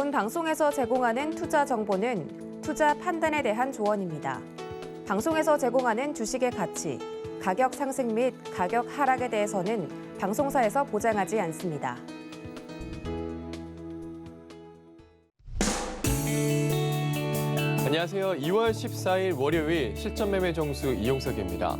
본 방송에서 제공하는 투자 정보는 투자 판단에 대한 조언입니다. 방송에서 제공하는 주식의 가치, 가격 상승 및 가격 하락에 대해서는 방송사에서 보장하지 않습니다. 안녕하세요. 2월 14일 월요일 실전 매매 정수 이용석입니다.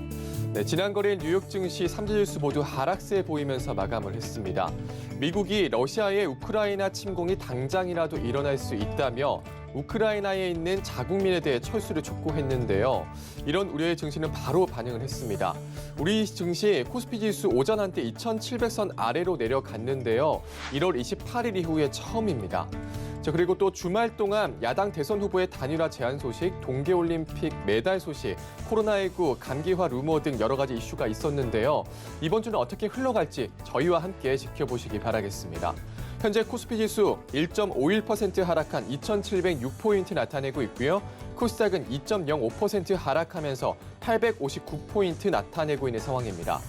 지난 거래일 뉴욕 증시 3대 지수 모두 하락세 보이면서 마감을 했습니다. 미국이 러시아의 우크라이나 침공이 당장이라도 일어날 수 있다며 우크라이나에 있는 자국민에 대해 철수를 촉구했는데요. 이런 우려의 증시는 바로 반응을 했습니다. 우리 증시 코스피 지수 오전 한때 2,700선 아래로 내려갔는데요. 1월 28일 이후에 처음입니다. 그리고 또 주말 동안 야당 대선 후보의 단일화 제안 소식, 동계올림픽 메달 소식, 코로나19, 감기화 루머 등 여러 가지 이슈가 있었는데요. 이번 주는 어떻게 흘러갈지 저희와 함께 지켜보시기 바라겠습니다. 현재 코스피 지수 1.51% 하락한 2,706포인트 나타내고 있고요. 코스닥은 2.05% 하락하면서 859포인트 나타내고 있는 상황입니다.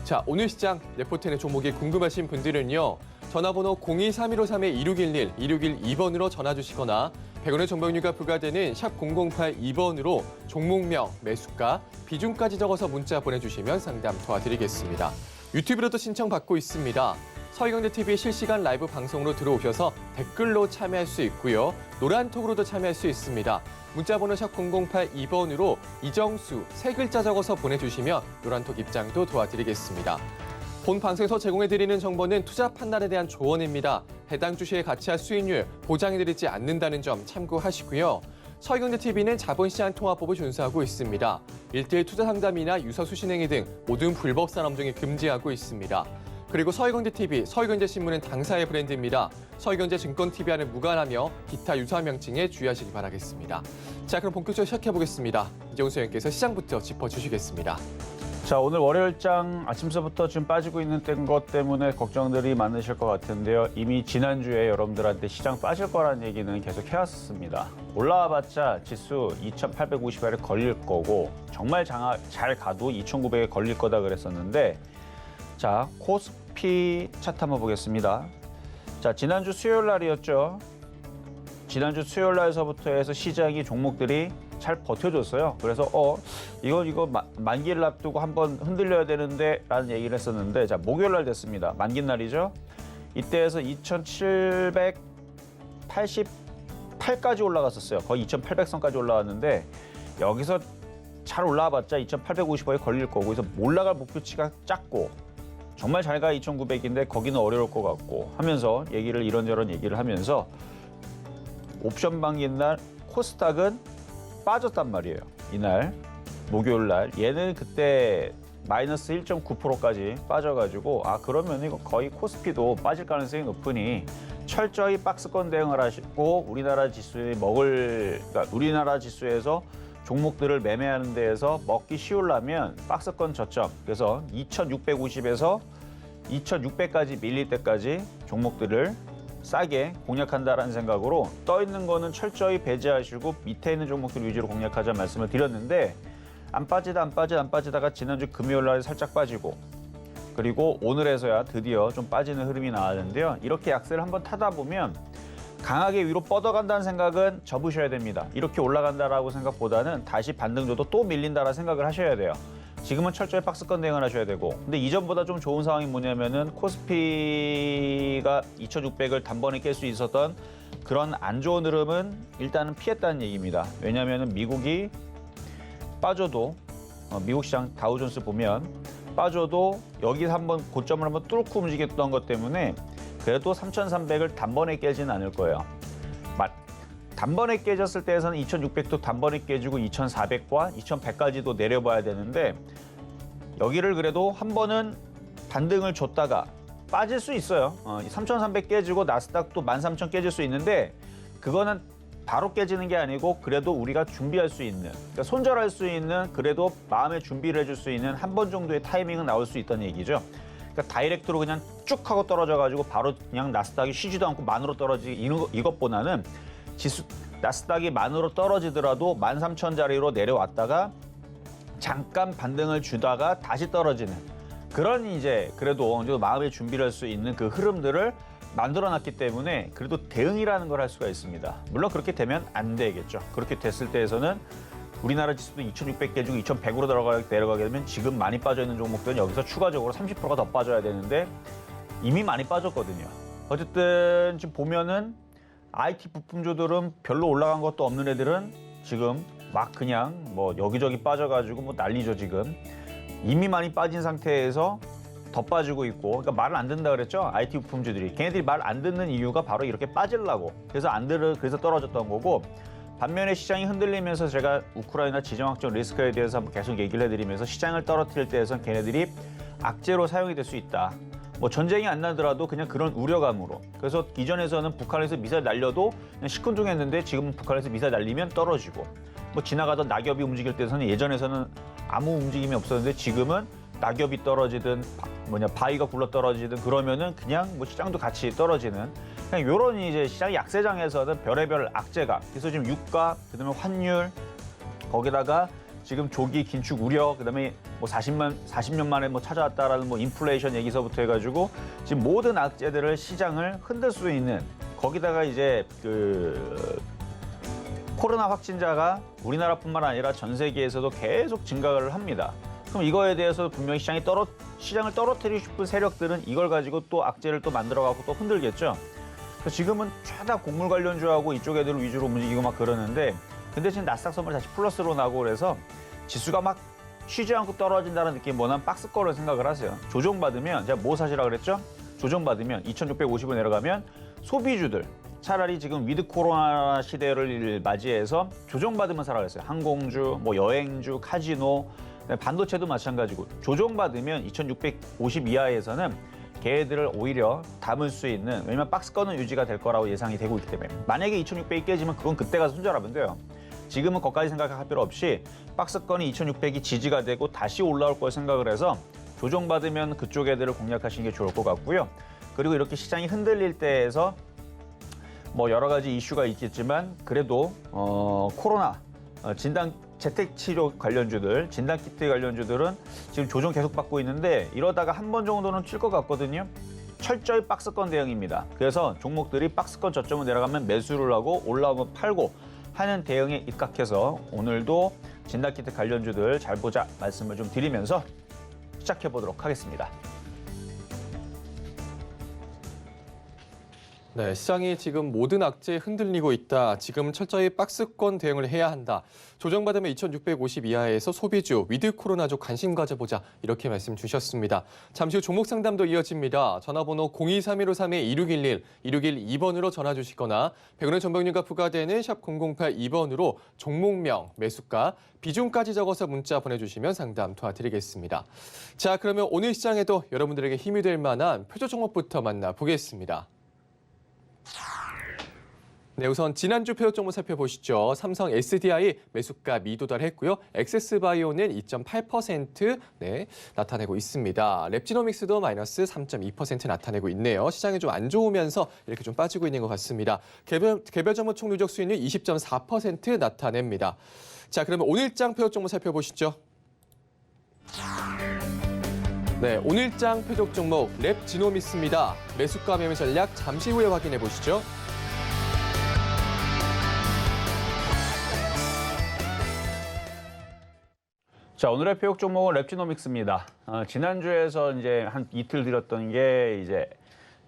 자, 오늘 시장 레포트의 종목이 궁금하신 분들은요. 전화번호 023153-2611, 2612번으로 전화 주시거나 100원의 정보용료가 부과되는 샵 0082번으로 종목명, 매수가, 비중까지 적어서 문자 보내주시면 상담 도와드리겠습니다. 유튜브로도 신청받고 있습니다. 서희경제TV 실시간 라이브 방송으로 들어오셔서 댓글로 참여할 수 있고요. 노란톡으로도 참여할 수 있습니다. 문자번호 샵 0082번으로 이정수, 3글자 적어서 보내주시면 노란톡 입장도 도와드리겠습니다. 본 방송에서 제공해드리는 정보는 투자 판단에 대한 조언입니다. 해당 주식의 가치와 수익률 보장해드리지 않는다는 점 참고하시고요. 서희경제TV는 자본시장 통화법을 준수하고 있습니다. 1:1 투자 상담이나 유사 수신행위 등 모든 불법 산업 등을 금지하고 있습니다. 그리고 서희경제TV, 서희경제신문은 당사의 브랜드입니다. 서희경제증권TV와는 무관하며 기타 유사 명칭에 주의하시기 바라겠습니다. 자, 그럼 본격적으로 시작해보겠습니다. 이정수 의원께서 시장부터 짚어주시겠습니다. 자, 오늘 월요일장 아침서부터 지금 빠지고 있는 것 때문에 걱정들이 많으실 것 같은데요. 이미 지난주에 여러분들한테 시장 빠질 거라는 얘기는 계속 해왔습니다. 올라와봤자 지수 2,850원에 걸릴 거고 정말 잘 가도 2,900에 걸릴 거다 그랬었는데 자, 코스피 차트 한번 보겠습니다. 자, 지난주 수요일 날이었죠. 지난주 수요일 날서부터 해서 시장이 종목들이 잘 버텨줬어요. 그래서 이거 만기를 앞두고 한번 흔들려야 되는데 라는 얘기를 했었는데 자, 목요일 날 됐습니다. 만기 날이죠. 이때에서 2,788까지 올라갔었어요. 거의 2,800선까지 올라왔는데 여기서 잘 올라와봤자 2,850원에 걸릴 거고 그래서 올라갈 목표치가 작고 정말 잘 가 2,900인데 거기는 어려울 것 같고 하면서 이런저런 얘기를 하면서 옵션 만기 날 코스닥은 빠졌단 말이에요. 이날 목요일 날 얘는 그때 마이너스 1.9%까지 빠져가지고 그러면 이거 거의 코스피도 빠질 가능성이 높으니 철저히 박스권 대응을 하시고 우리나라 지수에서 종목들을 매매하는 데에서 먹기 쉬우려면 박스권 저점 그래서 2,650에서 2,600까지 밀릴 때까지 종목들을 싸게 공략한다라는 생각으로 떠 있는 거는 철저히 배제하시고 밑에 있는 종목들 위주로 공략하자 말씀을 드렸는데 안 빠지다가 지난주 금요일 날 살짝 빠지고 그리고 오늘에서야 드디어 좀 빠지는 흐름이 나왔는데요. 이렇게 약세를 한번 타다 보면 강하게 위로 뻗어간다는 생각은 접으셔야 됩니다. 이렇게 올라간다라고 생각보다는 다시 반등 줘도 또 밀린다라는 생각을 하셔야 돼요. 지금은 철저히 박스권 대응을 하셔야 되고 근데 이전보다 좀 좋은 상황이 뭐냐면은 코스피가 2,600을 단번에 깰 수 있었던 그런 안 좋은 흐름은 일단은 피했다는 얘기입니다. 왜냐하면 미국이 빠져도 미국 시장 다우존스 보면 빠져도 여기서 한번 고점을 한번 뚫고 움직였던 것 때문에 그래도 3,300을 단번에 깨지는 않을 거예요. 단번에 깨졌을 때에서는 2,600도 단번에 깨지고 2,400과 2,100까지도 내려봐야 되는데 여기를 그래도 한 번은 반등을 줬다가 빠질 수 있어요. 3,300 깨지고 나스닥도 13,000 깨질 수 있는데 그거는 바로 깨지는 게 아니고 그래도 우리가 준비할 수 있는 그러니까 손절할 수 있는 그래도 마음의 준비를 해줄 수 있는 한 번 정도의 타이밍은 나올 수 있다는 얘기죠. 그러니까 다이렉트로 그냥 쭉 하고 떨어져가지고 바로 그냥 나스닥이 쉬지도 않고 만으로 떨어지는 이것보다는 지수 나스닥이 만으로 떨어지더라도 13,000자리로 내려왔다가 잠깐 반등을 주다가 다시 떨어지는 그런 이제 그래도 어느 정도 마음의 준비를 할 수 있는 그 흐름들을 만들어놨기 때문에 그래도 대응이라는 걸 할 수가 있습니다. 물론 그렇게 되면 안 되겠죠. 그렇게 됐을 때에서는 우리나라 지수도 2,600개 중 2,100으로 내려가게 되면 지금 많이 빠져있는 종목들은 여기서 추가적으로 30%가 더 빠져야 되는데 이미 많이 빠졌거든요. 어쨌든 지금 보면은 IT 부품주들은 별로 올라간 것도 없는 애들은 지금 막 그냥 뭐 여기저기 빠져가지고 뭐 난리죠 지금. 이미 많이 빠진 상태에서 더 빠지고 있고, 그러니까 말을 안 듣는다 그랬죠. IT 부품주들이 걔네들이 말 안 듣는 이유가 바로 이렇게 빠지려고. 그래서 떨어졌던 거고. 반면에 시장이 흔들리면서 제가 우크라이나 지정 확정 리스크에 대해서 한번 계속 얘기를 해드리면서 시장을 떨어뜨릴 때에선 걔네들이 악재로 사용이 될 수 있다. 뭐 전쟁이 안 나더라도 그냥 그런 우려감으로. 그래서 이전에서는 북한에서 미사일 날려도 그냥 시큰둥했는데 지금 북한에서 미사일 날리면 떨어지고. 뭐 지나가던 낙엽이 움직일 때에서는 예전에서는 아무 움직임이 없었는데 지금은 낙엽이 떨어지든 바위가 굴러 떨어지든 그러면은 그냥 뭐 시장도 같이 떨어지는 그냥 요런 이제 시장 약세장에서는 별의별 악재가. 그래서 지금 유가, 그다음에 환율, 거기다가 지금 조기 긴축 우려, 그다음에 뭐 40년 만에 뭐 찾아왔다라는 뭐 인플레이션 얘기서부터 해가지고 지금 모든 악재들을 시장을 흔들 수 있는, 거기다가 이제 그 코로나 확진자가 우리나라뿐만 아니라 전 세계에서도 계속 증가를 합니다. 그럼 이거에 대해서 분명히 시장을 떨어뜨리고 싶은 세력들은 이걸 가지고 또 악재를 또 만들어갖고 또 흔들겠죠. 그래서 지금은 죄다 곡물 관련주하고 이쪽 애들 위주로 움직이고 막 그러는데, 근데 지금 나스닥 선물 다시 플러스로 나고 그래서 지수가 막 쉬지 않고 떨어진다는 느낌보다는 박스권을 생각을 하세요. 조정받으면, 제가 뭐 사시라 그랬죠? 조정받으면 2,650원 내려가면 소비주들, 차라리 지금 위드 코로나 시대를 맞이해서 조정받으면 사라 그랬어요. 항공주, 뭐 여행주, 카지노, 반도체도 마찬가지고 조정받으면 2,650 이하에서는 걔들을 오히려 담을 수 있는, 왜냐면 박스권은 유지가 될 거라고 예상이 되고 있기 때문에. 만약에 2,600이 깨지면 그건 그때 가서 손절하면 돼요. 지금은 거기까지 생각할 필요 없이 박스권이 2,600이 지지가 되고 다시 올라올 걸 생각을 해서 조정받으면 그쪽 애들을 공략하시는 게 좋을 것 같고요. 그리고 이렇게 시장이 흔들릴 때에서 뭐 여러 가지 이슈가 있겠지만 그래도 코로나 재택치료 관련주들, 진단키트 관련주들은 지금 조정 계속 받고 있는데 이러다가 한 번 정도는 칠 것 같거든요. 철저히 박스권 대응입니다. 그래서 종목들이 박스권 저점을 내려가면 매수를 하고 올라오면 팔고 하는 대응에 입각해서 오늘도 진단키트 관련주들 잘 보자 말씀을 좀 드리면서 시작해 보도록 하겠습니다. 네, 시장이 지금 모든 악재에 흔들리고 있다. 지금 철저히 박스권 대응을 해야 한다. 조정받으면 2,650 이하에서 소비주, 위드 코로나주 관심 가져보자. 이렇게 말씀 주셨습니다. 잠시 후 종목 상담도 이어집니다. 전화번호 023153-2611, 2612번으로 전화 주시거나 100원의 전병료가 부과되는 샵 0082번으로 종목명, 매수가, 비중까지 적어서 문자 보내주시면 상담 도와드리겠습니다. 자, 그러면 오늘 시장에도 여러분들에게 힘이 될 만한 표적 종목부터 만나보겠습니다. 네, 우선 지난주 표적 종목 살펴보시죠. 삼성 SDI 매수가 미도달했고요. 엑세스바이오는 2.8% 나타내고 있습니다. 랩지노믹스도 마이너스 3.2% 나타내고 있네요. 시장이 좀 안 좋으면서 이렇게 좀 빠지고 있는 것 같습니다. 개별 종목 총 누적 수익률 20.4% 나타냅니다. 자, 그러면 오늘장 표적 종목 살펴보시죠. 네, 오늘장 표적 종목 랩지노믹스입니다. 매수가 매매 전략 잠시 후에 확인해 보시죠. 자, 오늘의 표적 종목은 랩지노믹스입니다. 지난주에서 이제 한 이틀 드렸던 게 이제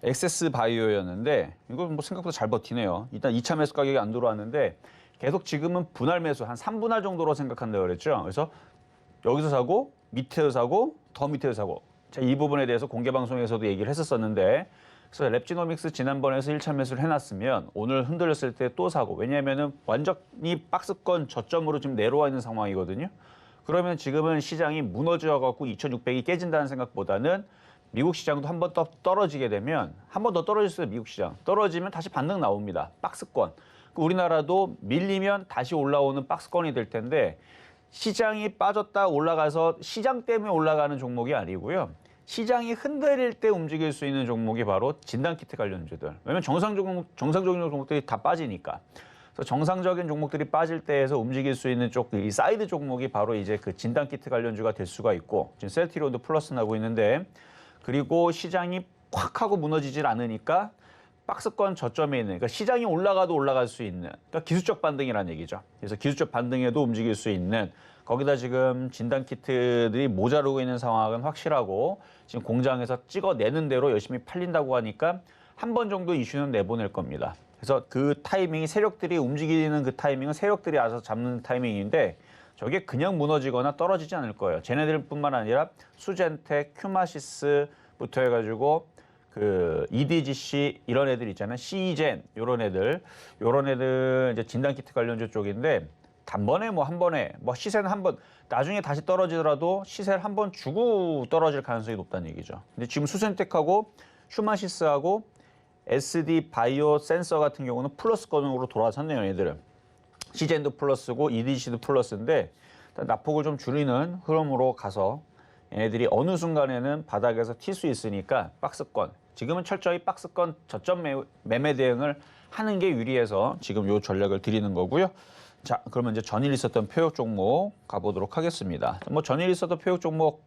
엑세스바이오였는데 이거 뭐 생각보다 잘 버티네요. 일단 2차 매수 가격이 안 들어왔는데 계속 지금은 분할 매수 한 3분할 정도로 생각한다고 그랬죠. 그래서 여기서 사고 밑에서 사고 더 밑에서 사고. 자, 이 부분에 대해서 공개 방송에서도 얘기를 했었었는데, 그래서 랩지노믹스 지난번에서 1차 매수를 해놨으면 오늘 흔들렸을 때 또 사고. 왜냐하면은 완전히 박스권 저점으로 지금 내려와 있는 상황이거든요. 그러면 지금은 시장이 무너져갖고 2,600이 깨진다는 생각보다는 미국 시장도 한 번 더 떨어지게 되면, 한 번 더 떨어졌어요, 미국 시장. 떨어지면 다시 반등 나옵니다. 박스권. 우리나라도 밀리면 다시 올라오는 박스권이 될 텐데, 시장이 빠졌다 올라가서 시장 때문에 올라가는 종목이 아니고요. 시장이 흔들릴 때 움직일 수 있는 종목이 바로 진단키트 관련주들. 왜냐면 정상적인 종목들이 다 빠지니까. 그래서 정상적인 종목들이 빠질 때에서 움직일 수 있는 쪽, 이 사이드 종목이 바로 이제 그 진단키트 관련주가 될 수가 있고, 지금 셀트리온도 플러스 나고 있는데, 그리고 시장이 콱 하고 무너지질 않으니까 박스권 저점에 있는, 그러니까 시장이 올라가도 올라갈 수 있는, 그러니까 기술적 반등이라는 얘기죠. 그래서 기술적 반등에도 움직일 수 있는, 거기다 지금 진단 키트들이 모자르고 있는 상황은 확실하고 지금 공장에서 찍어내는 대로 열심히 팔린다고 하니까 한 번 정도 이슈는 내보낼 겁니다. 그래서 그 타이밍이, 세력들이 움직이는 그 타이밍은 세력들이 와서 잡는 타이밍인데 저게 그냥 무너지거나 떨어지지 않을 거예요. 쟤네들뿐만 아니라 수젠텍, 큐마시스부터 해가지고 그 EDGC 이런 애들 있잖아요. 시젠 이런 애들 이제 진단키트 관련주 쪽인데 단번에 한 번에 시세는 한 번 나중에 다시 떨어지더라도 시세를 한 번 주고 떨어질 가능성이 높다는 얘기죠. 근데 지금 수젠텍하고 큐마시스하고 SD 바이오 센서 같은 경우는 플러스권으로 돌아섰네요. 얘들은 시젠도 플러스고 EDGC도 플러스인데 낙폭을 좀 줄이는 흐름으로 가서 얘네들이 어느 순간에는 바닥에서 튈 수 있으니까 박스권, 지금은 철저히 박스권 저점 매매 대응을 하는 게 유리해서 지금 요 전략을 드리는 거고요. 자, 그러면 이제 전일 있었던 표역 종목 가보도록 하겠습니다. 전일 있었던 표역 종목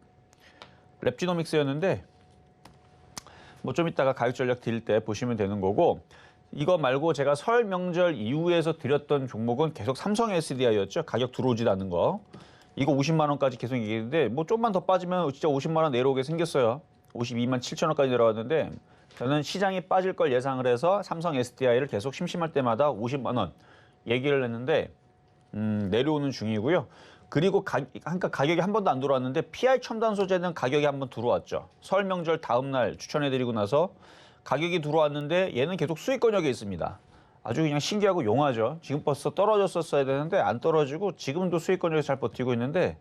랩지노믹스였는데 좀 이따가 가격 전략 드릴 때 보시면 되는 거고, 이거 말고 제가 설 명절 이후에서 드렸던 종목은 계속 삼성 SDI였죠. 가격 들어오지도 않는 거. 이거 50만 원까지 계속 얘기했는데 좀만 더 빠지면 진짜 50만 원 내려오게 생겼어요. 52만 7천 원까지 내려왔는데 저는 시장이 빠질 걸 예상을 해서 삼성 SDI를 계속 심심할 때마다 50만 원 얘기를 했는데 내려오는 중이고요. 그리고 그러니까 가격이 한 번도 안 들어왔는데 PI 첨단 소재는 가격이 한 번 들어왔죠. 설 명절 다음 날 추천해드리고 나서 가격이 들어왔는데 얘는 계속 수익권역에 있습니다. 아주 그냥 신기하고 용하죠. 지금 벌써 떨어졌었어야 되는데 안 떨어지고 지금도 수익권역에서 잘 버티고 있는데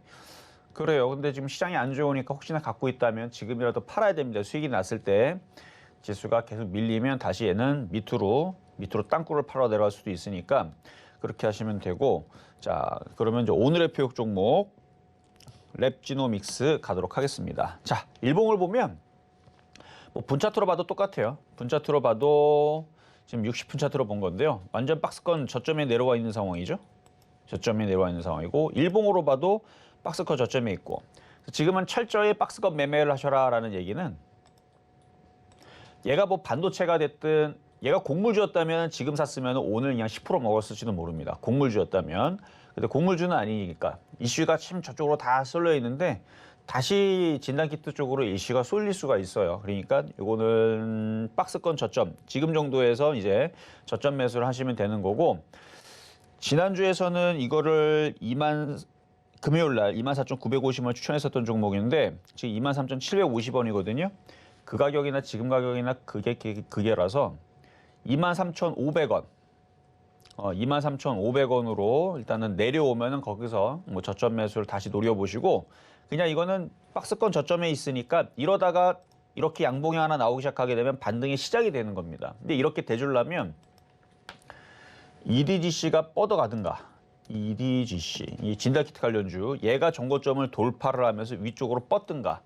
그래요. 근데 지금 시장이 안 좋으니까 혹시나 갖고 있다면 지금이라도 팔아야 됩니다. 수익이 났을 때 지수가 계속 밀리면 다시 얘는 밑으로 땅굴을 팔아 내려갈 수도 있으니까 그렇게 하시면 되고, 자, 그러면 이제 오늘의 표역 종목 랩지노믹스 가도록 하겠습니다. 자, 일봉을 보면 분차트로 봐도 똑같아요. 분차트로 봐도 지금 60분 차트로 본 건데요. 완전 박스권 저점에 내려와 있는 상황이죠. 저점에 내려와 있는 상황이고, 일봉으로 봐도 박스권 저점에 있고, 지금은 철저히 박스권 매매를 하셔라라는 얘기는 얘가 반도체가 됐든 얘가 곡물주였다면 지금 샀으면 오늘 그냥 10% 먹었을지도 모릅니다. 곡물주였다면. 근데 곡물주는 아니니까 이슈가 참 저쪽으로 다 쏠려 있는데 다시 진단키트 쪽으로 이슈가 쏠릴 수가 있어요. 그러니까 이거는 박스권 저점, 지금 정도에서 이제 저점 매수를 하시면 되는 거고, 지난주에서는 이거를 금요일 날 24,950원 추천했었던 종목인데 지금 23,750원이거든요. 그 가격이나 지금 가격이나 그게라서 23,500원. 23,500원으로 일단은 내려오면은 거기서 저점 매수를 다시 노려보시고, 그냥 이거는 박스권 저점에 있으니까 이러다가 이렇게 양봉이 하나 나오기 시작하게 되면 반등의 시작이 되는 겁니다. 근데 이렇게 돼주려면 EDGC가 뻗어가든가, EDGC, 이 진단키트 관련주, 얘가 정고점을 돌파를 하면서 위쪽으로 뻗든가,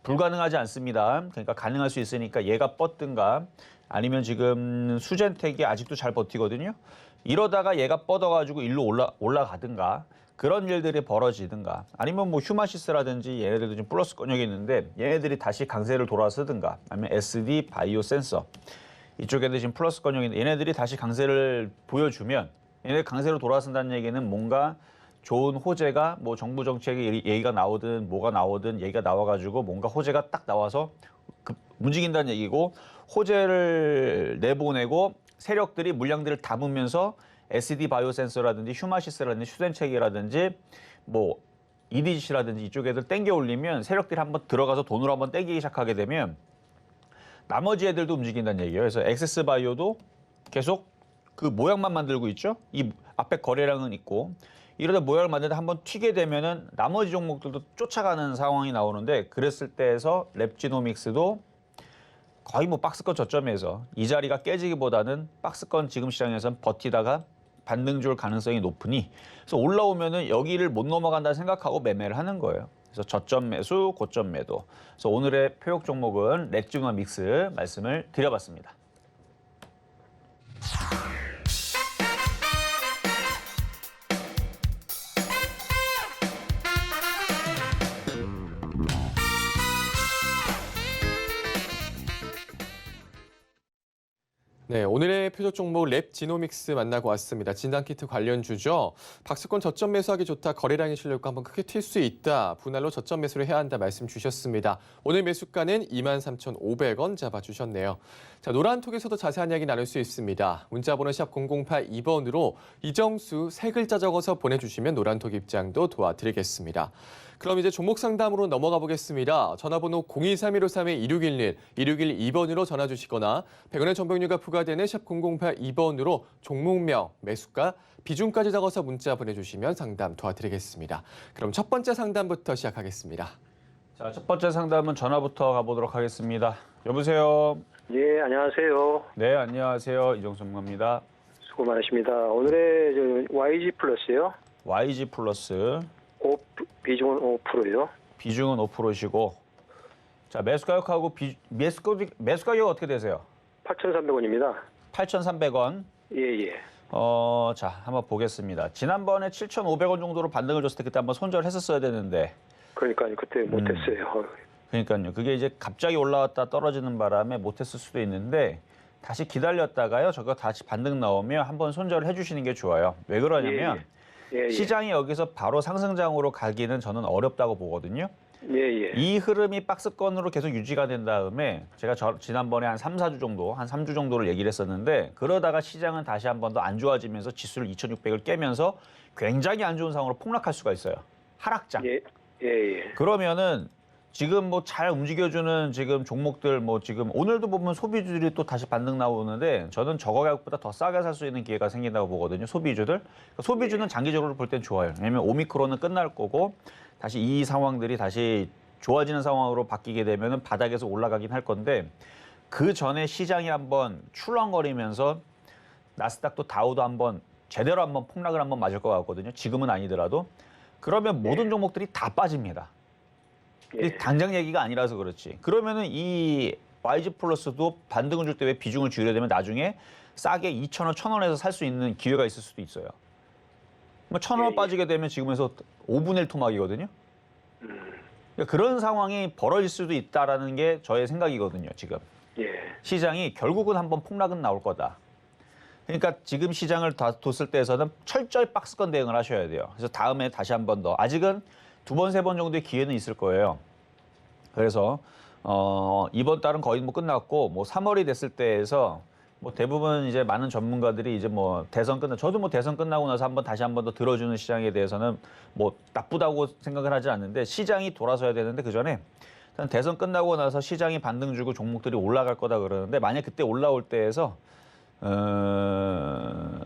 불가능하지 않습니다. 그러니까 가능할 수 있으니까 얘가 뻗든가, 아니면 지금 수젠텍이 아직도 잘 버티거든요. 이러다가 얘가 뻗어가지고 일로 올라가든가, 그런 일들이 벌어지든가, 아니면 휴마시스라든지 얘네들도 지금 플러스 권역이 있는데 얘네들이 다시 강세를 돌아서든가, 아니면 SD 바이오 센서 이쪽에도 지금 플러스 권역인데 얘네들이 다시 강세를 보여주면, 얘네 강세로 돌아선다는 얘기는 뭔가 좋은 호재가 정부 정책의 얘기가 나오든 뭐가 나오든 얘기가 나와가지고 뭔가 호재가 딱 나와서 움직인다는 얘기고, 호재를 내보내고 세력들이 물량들을 담으면서 SD 바이오 센서라든지 휴마시스라든지 슈젠책이라든지 EDGC라든지 이쪽 애들 땡겨 올리면 세력들이 한번 들어가서 돈으로 한번 땡기기 시작하게 되면 나머지 애들도 움직인다는 얘기예요. 그래서 엑세스 바이오도 계속 그 모양만 만들고 있죠. 이 앞에 거래량은 있고, 이러다 모양을 만들다 한번 튀게 되면은 나머지 종목들도 쫓아가는 상황이 나오는데, 그랬을 때에서 랩지노믹스도 거의 박스권 저점에서 이 자리가 깨지기보다는 박스권 지금 시장에서는 버티다가 반등 줄 가능성이 높으니, 그래서 올라오면은 여기를 못 넘어간다 생각하고 매매를 하는 거예요. 그래서 저점 매수, 고점 매도. 그래서 오늘의 표역 종목은 랩지노믹스 말씀을 드려봤습니다. 네, 오늘의 표적 종목 랩지노믹스 만나고 왔습니다. 진단키트 관련주죠. 박스권 저점 매수하기 좋다. 거래량이 실렸고 한번 크게 튈 수 있다. 분할로 저점 매수를 해야 한다 말씀 주셨습니다. 오늘 매수가는 23,500원 잡아주셨네요. 자, 노란톡에서도 자세한 이야기 나눌 수 있습니다. 문자번호 샵 0082번으로 이정수 세 글자 적어서 보내주시면 노란톡 입장도 도와드리겠습니다. 그럼 이제 종목 상담으로 넘어가 보겠습니다. 전화번호 023-153-2611, 2612번으로 전화 주시거나 100원의 정보료가 부과되는 샵 0082번으로 종목명, 매수가, 비중까지 적어서 문자 보내주시면 상담 도와드리겠습니다. 그럼 첫 번째 상담부터 시작하겠습니다. 자, 첫 번째 상담은 전화부터 가보도록 하겠습니다. 여보세요. 예, 안녕하세요. 네, 안녕하세요. 이정수 전문가입니다. 수고 많으십니다. 오늘의 YG 플러스요. YG 플러스 비중은 5%요. 비중은 5%시고, 자, 매수 가격하고 매수 가격 어떻게 되세요? 8,300원입니다. 8,300원. 예, 예. 자, 한번 보겠습니다. 지난번에 7,500원 정도로 반등을 줬을 때 그때 한번 손절했었어야 되는데, 그러니까요. 그때 못했어요. 그러니까요. 그게 이제 갑자기 올라왔다 떨어지는 바람에 못했을 수도 있는데 다시 기다렸다가요. 저거 다시 반등 나오면 한번 손절을 해주시는 게 좋아요. 왜 그러냐면 예, 예. 시장이 여기서 바로 상승장으로 가기는 저는 어렵다고 보거든요. 예, 예. 이 흐름이 박스권으로 계속 유지가 된 다음에 제가 지난번에 한 3, 4주 정도, 한 3주 정도를 얘기를 했었는데 그러다가 시장은 다시 한 번 더 안 좋아지면서 지수를 2,600을 깨면서 굉장히 안 좋은 상황으로 폭락할 수가 있어요. 하락장. 예, 예, 예. 그러면은 지금 뭐 잘 움직여주는 지금 종목들 뭐 지금 오늘도 보면 소비주들이 또 다시 반등 나오는데 저는 저거 가격보다 더 싸게 살 수 있는 기회가 생긴다고 보거든요. 소비주들. 소비주는 장기적으로 볼 땐 좋아요. 왜냐면 오미크론은 끝날 거고 다시 이 상황들이 다시 좋아지는 상황으로 바뀌게 되면은 바닥에서 올라가긴 할 건데 그 전에 시장이 한번 출렁거리면서 나스닥도 다우도 한번 제대로 한번 폭락을 한번 맞을 것 같거든요. 지금은 아니더라도. 그러면 모든 종목들이 다 빠집니다. 예. 당장 얘기가 아니라서 그렇지. 그러면은 이 YG 플러스도 반등을 줄 때 왜 비중을 줄여야 되면 나중에 싸게 2,000원, 1,000원에서 살 수 있는 기회가 있을 수도 있어요. 뭐 1,000원 예. 빠지게 되면 지금에서 5분의 1 토막이거든요. 그러니까 그런 상황이 벌어질 수도 있다라는 게 저의 생각이거든요. 지금 예. 시장이 결국은 한번 폭락은 나올 거다. 그러니까 지금 시장을 다 뒀을 때에서는 철저히 박스권 대응을 하셔야 돼요. 그래서 다음에 다시 한 번 더 아직은 2번, 3번 정도의 기회는 있을 거예요. 그래서 이번 달은 거의 뭐 끝났고 뭐 3월이 됐을 때에서 뭐 대부분 이제 많은 전문가들이 이제 뭐 대선 저도 뭐 대선 끝나고 나서 다시 한 번 더 들어주는 시장에 대해서는 뭐 나쁘다고 생각을 하지 않는데 시장이 돌아서야 되는데 그 전에 일단 대선 끝나고 나서 시장이 반등 주고 종목들이 올라갈 거다 그러는데 만약 그때 올라올 때에서 한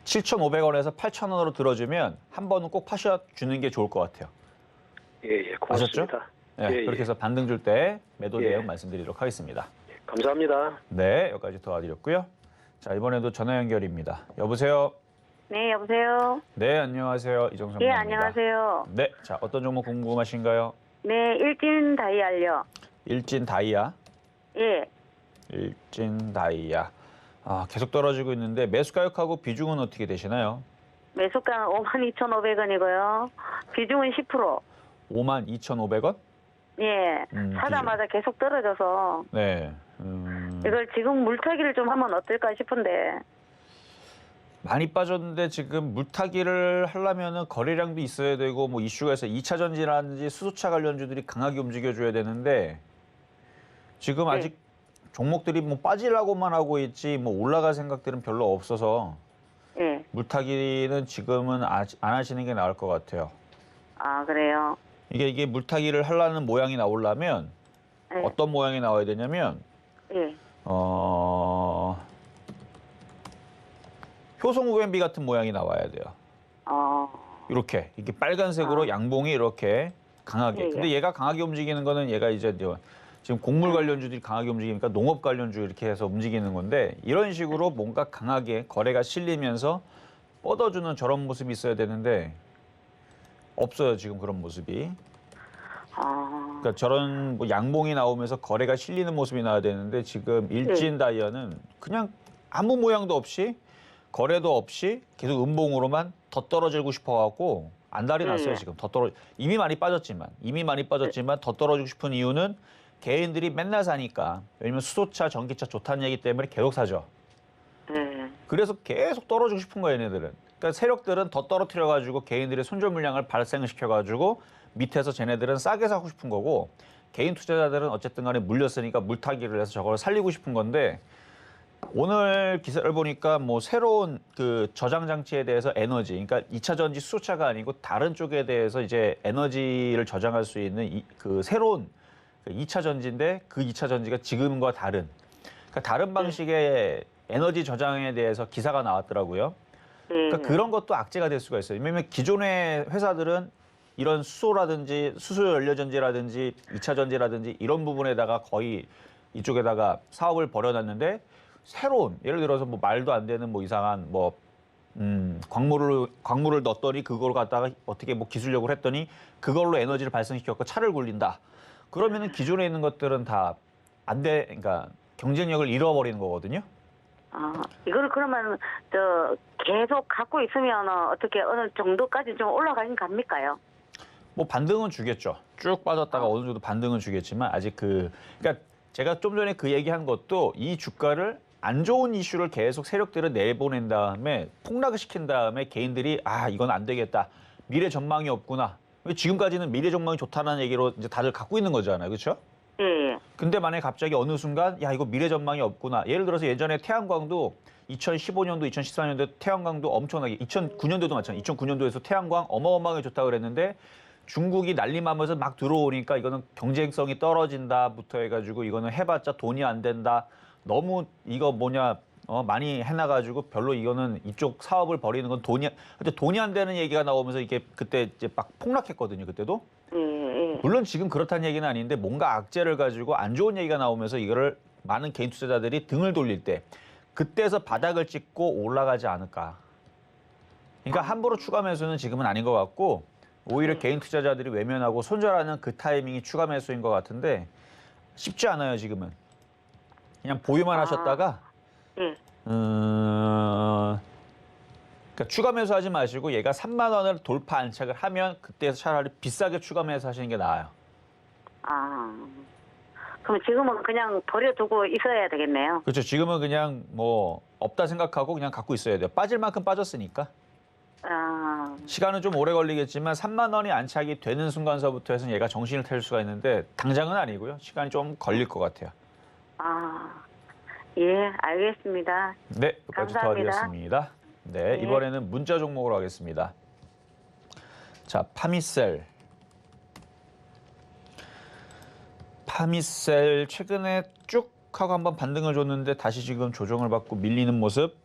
7,500원에서 8,000원으로 들어주면 한 번은 꼭 파셔주는 게 좋을 것 같아요. 예, 예. 고맙습니다. 아셨죠? 네, 예, 그렇게 해서 반등 줄 때 매도 예. 대응 말씀드리도록 하겠습니다. 예. 감사합니다. 네, 여기까지 도와드렸고요. 자, 이번에도 전화 연결입니다. 여보세요? 네, 여보세요? 네, 안녕하세요. 이정수 예, 전문가입니다. 안녕하세요. 네, 자, 어떤 종목 궁금하신가요? 네, 일진 다이알요. 일진 다이아. 예, 일진 다이아. 계속 떨어지고 있는데 매수 가격하고 비중은 어떻게 되시나요? 매수가는 52,500원이고요. 비중은 10%. 52,500원? 예, 사자마자 계속 떨어져서 네. 이걸 지금 물타기를 좀 하면 어떨까 싶은데. 많이 빠졌는데 지금 물타기를 하려면은 거래량도 있어야 되고 뭐 이슈가 있어 2차 전지라든지 수소차 관련주들이 강하게 움직여줘야 되는데 지금 네. 아직 종목들이 뭐 빠지려고만 하고 있지 뭐 올라갈 생각들은 별로 없어서 예, 물타기는 지금은 안 하시는 게 나을 것 같아요. 아, 그래요. 이게 물타기를 하려는 모양이 나오려면 예, 어떤 모양이 나와야 되냐면 예, 효성우변비 같은 모양이 나와야 돼요. 이렇게 빨간색으로 양봉이 이렇게 강하게. 예, 예. 근데 얘가 강하게 움직이는 거는 얘가 이제 지금 곡물 관련주들이 강하게 움직이니까 농업 관련주 이렇게 해서 움직이는 건데 이런 식으로 뭔가 강하게 거래가 실리면서 뻗어주는 저런 모습이 있어야 되는데 없어요 지금 그런 모습이. 그러니까 저런 뭐 양봉이 나오면서 거래가 실리는 모습이 나와야 되는데 지금 일진 다이아는 그냥 아무 모양도 없이 거래도 없이 계속 음봉으로만 더 떨어지고 싶어갖고 안달이 났어요 지금. 이미 많이 빠졌지만 더 떨어지고 싶은 이유는 개인들이 맨날 사니까 왜냐면 수소차, 전기차 좋다는 얘기 때문에 계속 사죠. 네. 그래서 계속 떨어지고 싶은 거예요, 얘네들은. 그러니까 세력들은 더 떨어뜨려가지고 개인들의 손절 물량을 발생을 시켜가지고 밑에서 쟤네들은 싸게 사고 싶은 거고 개인 투자자들은 어쨌든 간에 물렸으니까 물타기를 해서 저걸 살리고 싶은 건데 오늘 기사를 보니까 뭐 새로운 그 저장 장치에 대해서 에너지, 그러니까 2차 전지 수소차가 아니고 다른 쪽에 대해서 이제 에너지를 저장할 수 있는 그 새로운 2차 전지인데 그 2차 전지가 지금과 다른, 그러니까 다른 방식의 에너지 저장에 대해서 기사가 나왔더라고요. 그러니까 그런 것도 악재가 될 수가 있어요. 왜냐하면 기존의 회사들은 이런 수소라든지 수소 연료 전지라든지 2차 전지라든지 이런 부분에다가 거의 이쪽에다가 사업을 벌여놨는데 새로운 예를 들어서 뭐 말도 안 되는 뭐 이상한 뭐 광물을 넣었더니 그걸 갖다가 어떻게 뭐 기술력을 했더니 그걸로 에너지를 발생시켰고 차를 굴린다. 그러면은 기존에 있는 것들은 다 안 돼, 그러니까 경쟁력을 잃어버리는 거거든요. 이거를 그러면 계속 갖고 있으면 어떻게 어느 정도까지 좀 올라가긴 갑니까요? 뭐 반등은 주겠죠. 쭉 빠졌다가 어느 정도 반등은 주겠지만 아직 그러니까 제가 좀 전에 그 얘기한 것도 이 주가를 안 좋은 이슈를 계속 세력들을 내보낸 다음에 폭락을 시킨 다음에 개인들이 이건 안 되겠다. 미래 전망이 없구나. 지금까지는 미래 전망이 좋다는 얘기로 이제 다들 갖고 있는 거잖아요. 그렇죠? 예. 근데 만약에 갑자기 어느 순간 이거 미래 전망이 없구나. 예를 들어서 예전에 태양광도 2015년도, 2014년도 태양광도 엄청나게 2009년도도 마찬가지. 2009년도에서 태양광 어마어마하게 좋다고 그랬는데 중국이 난리마면서 막 들어오니까 이거는 경쟁성이 떨어진다부터 해가지고 이거는 해봤자 돈이 안 된다. 너무 이거 많이 해놔가지고 별로 이거는 이쪽 사업을 벌이는 건 돈이 안 되는 얘기가 나오면서 이게 그때 이제 막 폭락했거든요. 그때도. 물론 지금 그렇다는 얘기는 아닌데 뭔가 악재를 가지고 안 좋은 얘기가 나오면서 이거를 많은 개인 투자자들이 등을 돌릴 때 그때서 바닥을 찍고 올라가지 않을까. 그러니까 함부로 추가 매수는 지금은 아닌 것 같고 오히려 개인 투자자들이 외면하고 손절하는 그 타이밍이 추가 매수인 것 같은데 쉽지 않아요, 지금은. 그냥 보유만 하셨다가 그러니까 추가 매수하지 마시고 얘가 3만 원을 돌파 안착을 하면 그때서 차라리 비싸게 추가 매수하시는 게 나아요. 그럼 지금은 그냥 버려두고 있어야 되겠네요. 그렇죠. 지금은 그냥 뭐 없다 생각하고 그냥 갖고 있어야 돼요. 빠질 만큼 빠졌으니까. 시간은 좀 오래 걸리겠지만 3만 원이 안착이 되는 순간서부터 해서 얘가 정신을 차릴 수가 있는데 당장은 아니고요. 시간이 좀 걸릴 것 같아요. 예, 알겠습니다. 네, 끝까지 감사합니다. 도와드렸습니다. 네, 이번에는 문자 종목으로 하겠습니다. 자, 파미셀. 파미셀 최근에 쭉 하고 한번 반등을 줬는데 다시 지금 조정을 받고 밀리는 모습.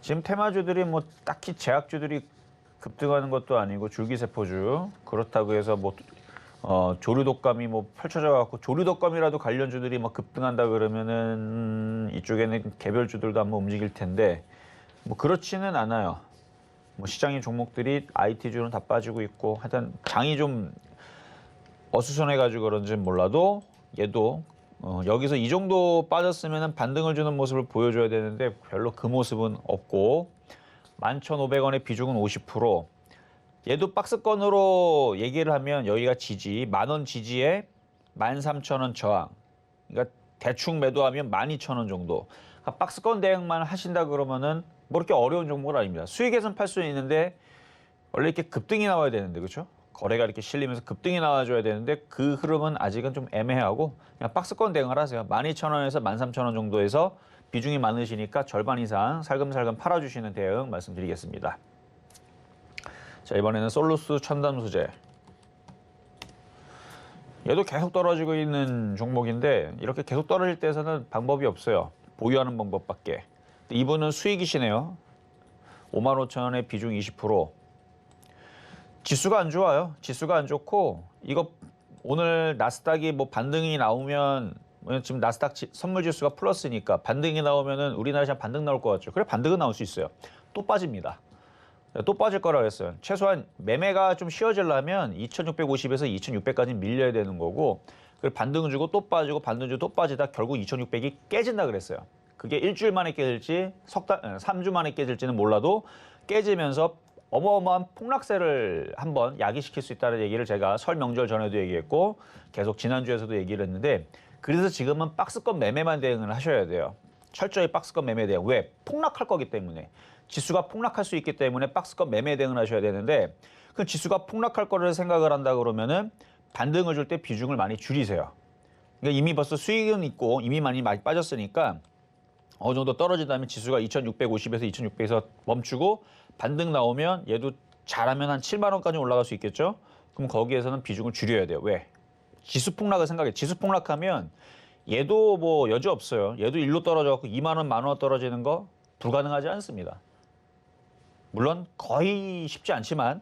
지금 테마주들이 뭐 딱히 제약주들이 급등하는 것도 아니고 줄기세포주 그렇다고 해서 뭐 조류독감이 뭐 펼쳐져 갖고 조류독감이라도 관련주들이 뭐 급등한다 그러면은 이쪽에는 개별주들도 한번 움직일 텐데 뭐 그렇지는 않아요. 뭐 시장의 종목들이 IT주는 다 빠지고 있고 하여튼 장이 좀 어수선해가지고 그런지는 몰라도 얘도 여기서 이 정도 빠졌으면 반등을 주는 모습을 보여줘야 되는데 별로 그 모습은 없고 11,500원의 비중은 50%. 얘도 박스권으로 얘기를 하면 여기가 지지, 10,000원 지지에 13,000원 저항. 그러니까 대충 매도하면 12,000원 정도. 그러니까 박스권 대응만 하신다 그러면은 뭐 그렇게 어려운 종목은 아닙니다. 수익에선 팔 수 있는데 원래 이렇게 급등이 나와야 되는데 그렇죠? 거래가 이렇게 실리면서 급등이 나와줘야 되는데 그 흐름은 아직은 좀 애매하고 그냥 박스권 대응을 하세요. 12,000원에서 13,000원 정도에서 비중이 많으시니까 절반 이상 살금살금 팔아주시는 대응 말씀드리겠습니다. 자, 이번에는 솔루스 첨단소재. 얘도 계속 떨어지고 있는 종목인데 이렇게 계속 떨어질 때에서는 방법이 없어요. 보유하는 방법밖에. 이분은 수익이시네요. 55,000원의 비중 20%. 지수가 안 좋아요. 지수가 안 좋고 이거 오늘 나스닥이 뭐 반등이 나오면 지금 나스닥 선물 지수가 플러스니까 반등이 나오면은 우리나라 시장 반등 나올 것 같죠. 그래 반등은 나올 수 있어요. 또 빠집니다. 또 빠질 거라 그랬어요. 최소한 매매가 좀 쉬워지려면 2,650에서 2,600까지 밀려야 되는 거고 그걸 반등 주고 또 빠지고 반등 주고 또 빠지다 결국 2,600이 깨진다 그랬어요. 그게 일주일 만에 깨질지 3주 만에 깨질지는 몰라도 깨지면서 어마어마한 폭락세를 한번 야기시킬 수 있다는 얘기를 제가 설 명절 전에도 얘기했고 계속 지난주에서도 얘기를 했는데 그래서 지금은 박스권 매매만 대응을 하셔야 돼요. 철저히 박스권 매매 대응. 왜? 폭락할 거기 때문에. 지수가 폭락할 수 있기 때문에 박스권 매매 대응을 하셔야 되는데 그 지수가 폭락할 거를 생각을 한다 그러면은 반등을 줄 때 비중을 많이 줄이세요. 그러니까 이미 벌써 수익은 있고 이미 많이 빠졌으니까 어느 정도 떨어진 다음에 지수가 2650에서 2600에서 멈추고 반등 나오면 얘도 잘하면 한 7만 원까지 올라갈 수 있겠죠? 그럼 거기에서는 비중을 줄여야 돼요. 왜? 지수 폭락을 생각해. 지수 폭락하면 얘도 뭐 여지 없어요. 얘도 1로 떨어져갖고 2만 원, 1만 원 떨어지는 거 불가능하지 않습니다. 물론 거의 쉽지 않지만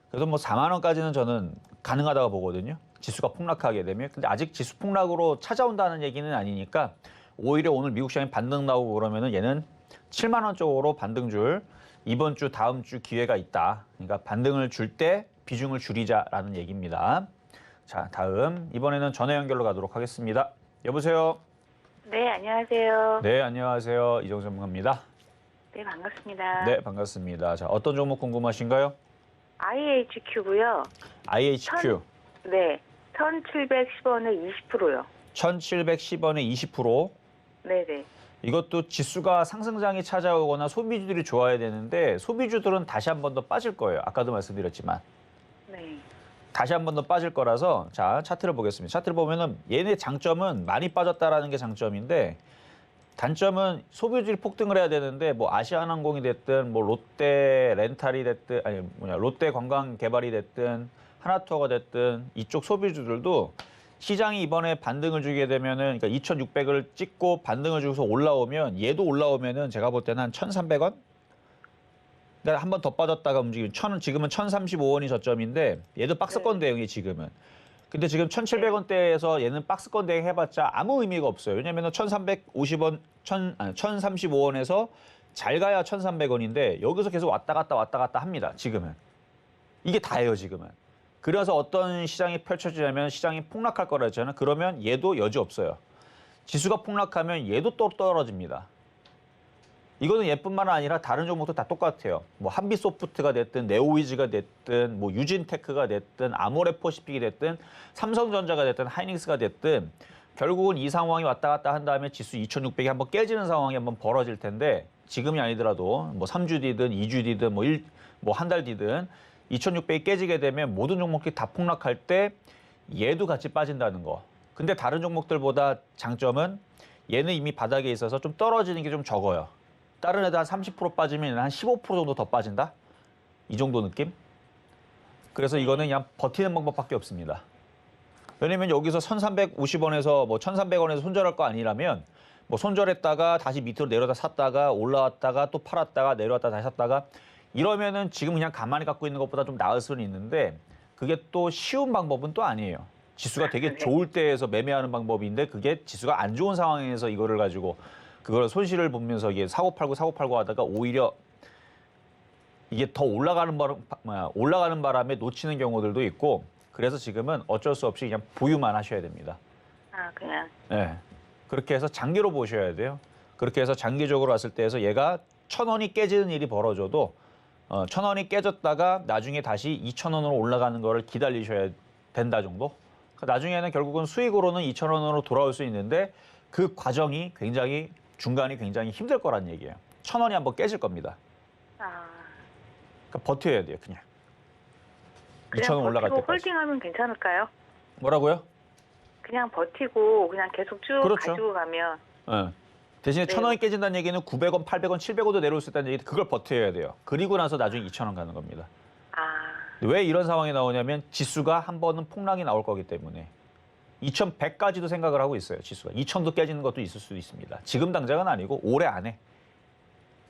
그래도 뭐 4만 원까지는 저는 가능하다고 보거든요. 지수가 폭락하게 되면. 근데 아직 지수 폭락으로 찾아온다는 얘기는 아니니까 오히려 오늘 미국 시장이 반등 나오고 그러면은 얘는 7만 원 쪽으로 반등 줄 이번 주 다음 주 기회가 있다. 그러니까 반등을 줄 때 비중을 줄이자라는 얘기입니다. 자, 다음 이번에는 전화 연결로 가도록 하겠습니다. 여보세요. 네, 안녕하세요. 네, 안녕하세요. 이정수 전문가입니다. 네, 반갑습니다. 네, 반갑습니다. 자, 어떤 종목 궁금하신가요? IHQ고요. IHQ. 네, 1,710원에 20%요. 1,710원에 20%. 네네. 이것도 지수가 상승장이 찾아오거나 소비주들이 좋아야 되는데 소비주들은 다시 한 번 더 빠질 거예요. 아까도 말씀드렸지만. 네. 다시 한 번 더 빠질 거라서 자 차트를 보겠습니다. 차트를 보면은 얘네 장점은 많이 빠졌다라는 게 장점인데 단점은 소비주들이 폭등을 해야 되는데 뭐 아시아나항공이 됐든 뭐 롯데 렌탈이 됐든 아니 롯데 관광개발이 됐든 하나투어가 됐든 이쪽 소비주들도 시장이 이번에 반등을 주게 되면은 그러니까 2,600을 찍고 반등을 주고서 올라오면 얘도 올라오면은 제가 볼 때는 한 1,300원? 그러니까 한 번 더 빠졌다가 움직이면 지금은 1,035원이 저점인데 얘도 박스권 대응이 지금은. 근데 지금 1,700원대에서 얘는 박스권 대응 해봤자 아무 의미가 없어요. 왜냐면은 1,350원, 1,035원에서 잘 가야 1,300원인데 여기서 계속 왔다 갔다 합니다. 지금은. 이게 다예요, 지금은. 그래서 어떤 시장이 펼쳐지냐면 시장이 폭락할 거라 했잖아요. 그러면 얘도 여지 없어요. 지수가 폭락하면 얘도 또 떨어집니다. 이거는 얘뿐만 아니라 다른 종목도 다 똑같아요. 뭐 한비소프트가 됐든 네오위즈가 됐든 뭐 유진테크가 됐든 아모레퍼시픽이 됐든 삼성전자가 됐든 하이닉스가 됐든 결국은 이 상황이 왔다 갔다 한 다음에 지수 2,600이 한번 깨지는 상황이 한번 벌어질 텐데 지금이 아니더라도 뭐 3주 뒤든 2주 뒤든 뭐 한 달 뒤든 2,600이 깨지게 되면 모든 종목들이 다 폭락할 때 얘도 같이 빠진다는 거. 근데 다른 종목들보다 장점은 얘는 이미 바닥에 있어서 좀 떨어지는 게 좀 적어요. 다른 애들 한 30% 빠지면 한 15% 정도 더 빠진다? 이 정도 느낌? 그래서 이거는 그냥 버티는 방법밖에 없습니다. 왜냐면 여기서 1,350원에서 뭐 1,300원에서 손절할 거 아니라면 뭐 손절했다가 다시 밑으로 내려다 샀다가 올라왔다가 또 팔았다가 내려왔다 다시 샀다가 이러면은 지금 그냥 가만히 갖고 있는 것보다 좀 나을 수는 있는데 그게 또 쉬운 방법은 또 아니에요. 지수가 되게 좋을 때에서 매매하는 방법인데 그게 지수가 안 좋은 상황에서 이거를 가지고 그걸 손실을 보면서 이게 사고 팔고 하다가 오히려 이게 더 올라가는 바람에 놓치는 경우들도 있고 그래서 지금은 어쩔 수 없이 그냥 보유만 하셔야 됩니다. 아, 그냥. 네. 그렇게 해서 장기로 보셔야 돼요. 그렇게 해서 장기적으로 왔을 때에서 얘가 1,000원이 깨지는 일이 벌어져도 1,000원이 깨졌다가 나중에 다시 2,000원으로 올라가는 거를 기다리셔야 된다 정도? 나중에는 결국은 수익으로는 2,000원으로 돌아올 수 있는데 그 과정이 중간이 굉장히 힘들 거란 얘기예요. 1,000원이 한번 깨질 겁니다. 아. 그러니까 버텨야 돼요, 그냥. 그냥 2,000원 올라갈 버티고 때까지. 홀딩하면 괜찮을까요? 뭐라고요? 그냥 버티고 그냥 계속 쭉 그렇죠. 가지고 가면. 네. 대신에 네. 1,000원이 깨진다는 얘기는 900원, 800원, 700원도 내려올 수 있다는 얘기 그걸 버텨야 돼요. 그리고 나서 나중에 2,000원 가는 겁니다. 아. 왜 이런 상황이 나오냐면 지수가 한 번은 폭락이 나올 거기 때문에 2,100까지도 생각을 하고 있어요. 지수가 2,000도 깨지는 것도 있을 수도 있습니다. 지금 당장은 아니고 올해 안에.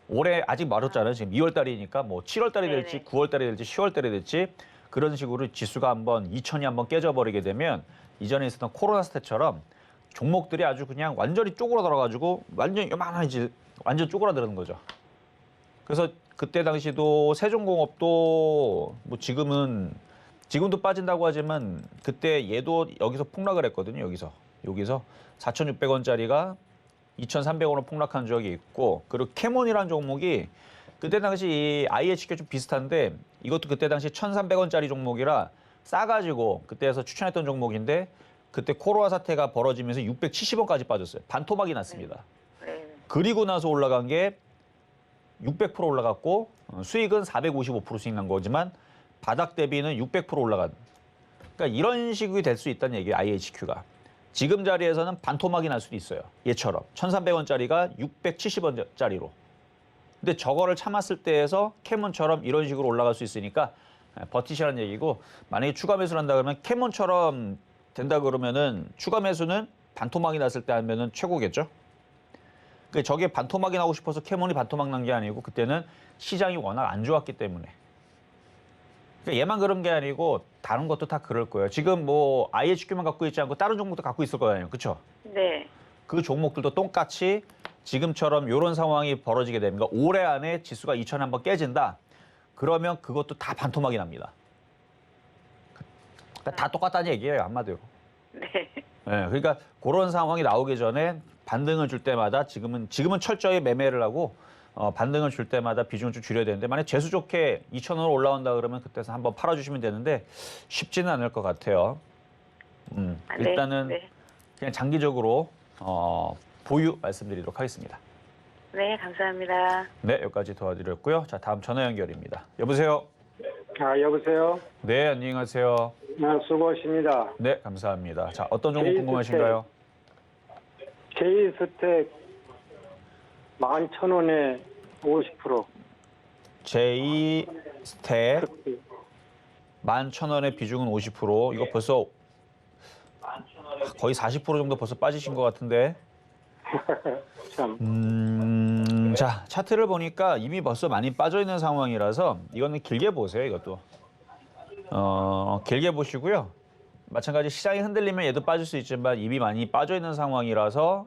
올해 아직 멀었잖아요. 지금 2월 달이니까 뭐 7월 달이 될지 네네. 9월 달이 될지 10월 달이 될지 그런 식으로 지수가 한번 2,000이 한번 깨져버리게 되면 이전에 있었던 코로나 사태처럼 종목들이 아주 그냥 완전히 쪼그라들어가지고 완전히 요만하지 완전 쪼그라드는 거죠. 그래서 그때 당시도 세종공업도 뭐 지금도 빠진다고 하지만 그때 얘도 여기서 폭락을 했거든요. 여기서 4,600원짜리가 2,300원으로 폭락한 적이 있고 그리고 캐몬이라는 종목이 그때 당시 이 IHQ 좀 비슷한데 이것도 그때 당시 1,300원짜리 종목이라 싸가지고 그때에서 추천했던 종목인데 그때 코로나 사태가 벌어지면서 670원까지 빠졌어요. 반토막이 났습니다. 네. 그리고 나서 올라간 게 600% 올라갔고 수익은 455% 수익 난 거지만 바닥 대비는 600% 올라간. 그러니까 이런 식이 될 수 있다는 얘기예요. IHQ가. 지금 자리에서는 반토막이 날 수도 있어요. 얘처럼 1,300원짜리가 670원짜리로. 근데 저거를 참았을 때에서 캐몬처럼 이런 식으로 올라갈 수 있으니까 버티시라는 얘기고 만약에 추가 매수를 한다 그러면 캐몬처럼 된다 그러면은 추가 매수는 반토막이 났을 때 하면은 최고겠죠. 그러니까 저게 반토막이 나고 싶어서 캐몬이 반토막 난 게 아니고 그때는 시장이 워낙 안 좋았기 때문에. 그러니까 얘만 그런 게 아니고 다른 것도 다 그럴 거예요. 지금 뭐 IHQ만 갖고 있지 않고 다른 종목도 갖고 있을 거예요. 그렇죠? 네. 그 종목들도 똑같이 지금처럼 이런 상황이 벌어지게 되면 그러니까 올해 안에 지수가 2,000 한번 깨진다. 그러면 그것도 다 반토막이 납니다. 그러니까 다 똑같다는 얘기예요. 한마디로. 네. 네, 그러니까 그런 상황이 나오기 전에 반등을 줄 때마다 지금은 철저히 매매를 하고 반등을 줄 때마다 비중을 좀 줄여야 되는데 만약 재수 좋게 2,000원으로 올라온다 그러면 그때서 한번 팔아주시면 되는데 쉽지는 않을 것 같아요. 일단은 네. 그냥 장기적으로 보유 말씀드리도록 하겠습니다. 네, 감사합니다. 네, 여기까지 도와드렸고요. 자, 다음 전화 연결입니다. 여보세요? 여보세요? 네, 안녕하세요. 수고하십니다. 네, 감사합니다. 자, 어떤 종목 궁금하신가요? J스택 11,000원에 50%. J스택 11,000원의 비중은 50%. 이거 벌써 거의 40% 정도 벌써 빠지신 것 같은데. 참. 자, 차트를 보니까 이미 벌써 많이 빠져 있는 상황이라서 이거는 길게 보세요, 이것도. 길게 보시고요. 마찬가지 시장이 흔들리면 얘도 빠질 수 있지만 이미 많이 빠져 있는 상황이라서